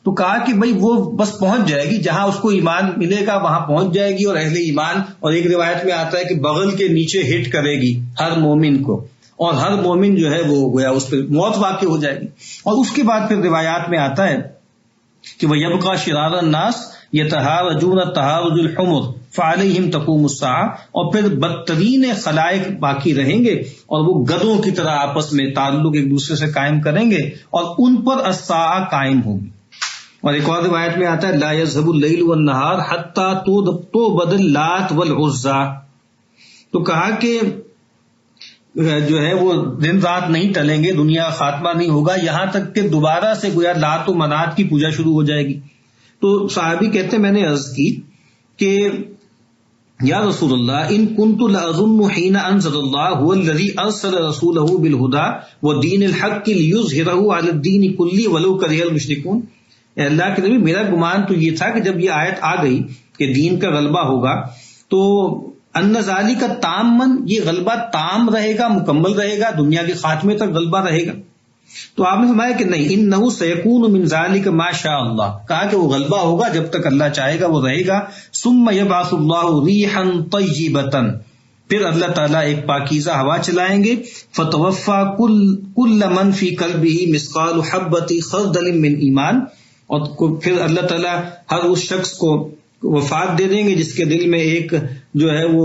تو کہا کہ بھائی وہ بس پہنچ جائے گی جہاں اس کو ایمان ملے گا، وہاں پہنچ جائے گی. اور اہل ایمان، اور ایک روایت میں آتا ہے کہ بغل کے نیچے ہٹ کرے گی ہر مومن کو، اور ہر مومن جو ہے وہ گویا اس پہ موت واقع ہو جائے گی. اور اس کے بعد پھر روایات میں آتا ہے کہ وَيَبْقَى شِرَارَ النَّاسِ يَتَحَارَجُونَ تَحَارُجُ الْحُمُرِ فعلیہم تقوم الساعہ، اور پھر بدترین خلائق باقی رہیں گے اور وہ گدوں کی طرح آپس میں تعلق ایک دوسرے سے قائم کریں گے اور ان پر الساعہ قائم ہوگی۔ اور ایک اور روایت میں آتا ہے لا یذهب اللیل والنہار حتی تعبد اللات والعزی، تو کہا کہ جو ہے وہ دن رات نہیں ٹلیں گے، دنیا کا خاتمہ نہیں ہوگا یہاں تک کہ دوبارہ سے گویا لات و منات کی پوجا شروع ہو جائے گی۔ تو صحابی کہتے ہیں میں نے عرض کی کہ یا رسول اللہ ان کنت لاظن حين انزل الله هو الذي ارسل رسوله بالهدى ودين الحق ليظهره على الدين كله ولو كره المشركون، اے اللہ کے نبی میرا گمان تو یہ تھا کہ جب یہ آیت آ گئی کہ دین کا غلبہ ہوگا تو ان ذالک تامن، یہ غلبہ تام رہے گا، مکمل رہے گا، دنیا کے خاتمے تک غلبہ رہے گا۔ تو آپ نے فرمایا کہ نہیں، انہ سیکون من ذالک ما شاء اللہ، کہا کہ وہ غلبہ ہوگا جب تک اللہ چاہے گا وہ رہے گا۔ ثم یبعث اللہ ریحا طیبۃ، پھر اللہ تعالیٰ ایک پاکیزہ ہوا چلائیں گے، فتوفی کل من فی قلبہ مثقال حبۃ خردل من ایمان، اور پھر اللہ تعالیٰ ہر اس شخص کو وفات دے دیں گے جس کے دل میں ایک جو ہے وہ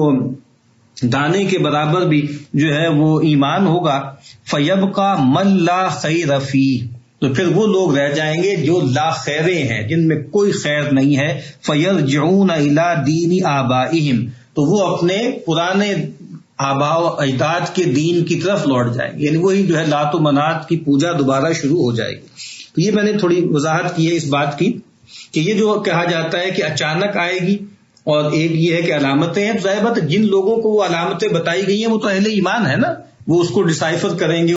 دانے کے برابر بھی جو ہے وہ ایمان ہوگا۔ فَيَبْقَى مَن لَا خَيْرَ فِيهِ، تو پھر وہ لوگ رہ جائیں گے جو لا خیرے ہیں، جن میں کوئی خیر نہیں ہے۔ فَيَرْجِعُونَ إِلَىٰ دِينِ آبَائِهِمْ، تو وہ اپنے پرانے آباء و اجداد کے دین کی طرف لوٹ جائیں گے، یعنی وہی جو ہے لات و منات کی پوجا دوبارہ شروع ہو جائے گی۔ تو یہ میں نے تھوڑی وضاحت کی ہے اس بات کی کہ یہ جو کہا جاتا ہے کہ اچانک آئے گی، اور ایک یہ ہے کہ علامتیں ہیں، تو ظاہر بات ہے جن لوگوں کو وہ علامتیں بتائی گئی ہیں وہ تو اہل ایمان ہے نا، وہ اس کو ڈسائفر کریں گے،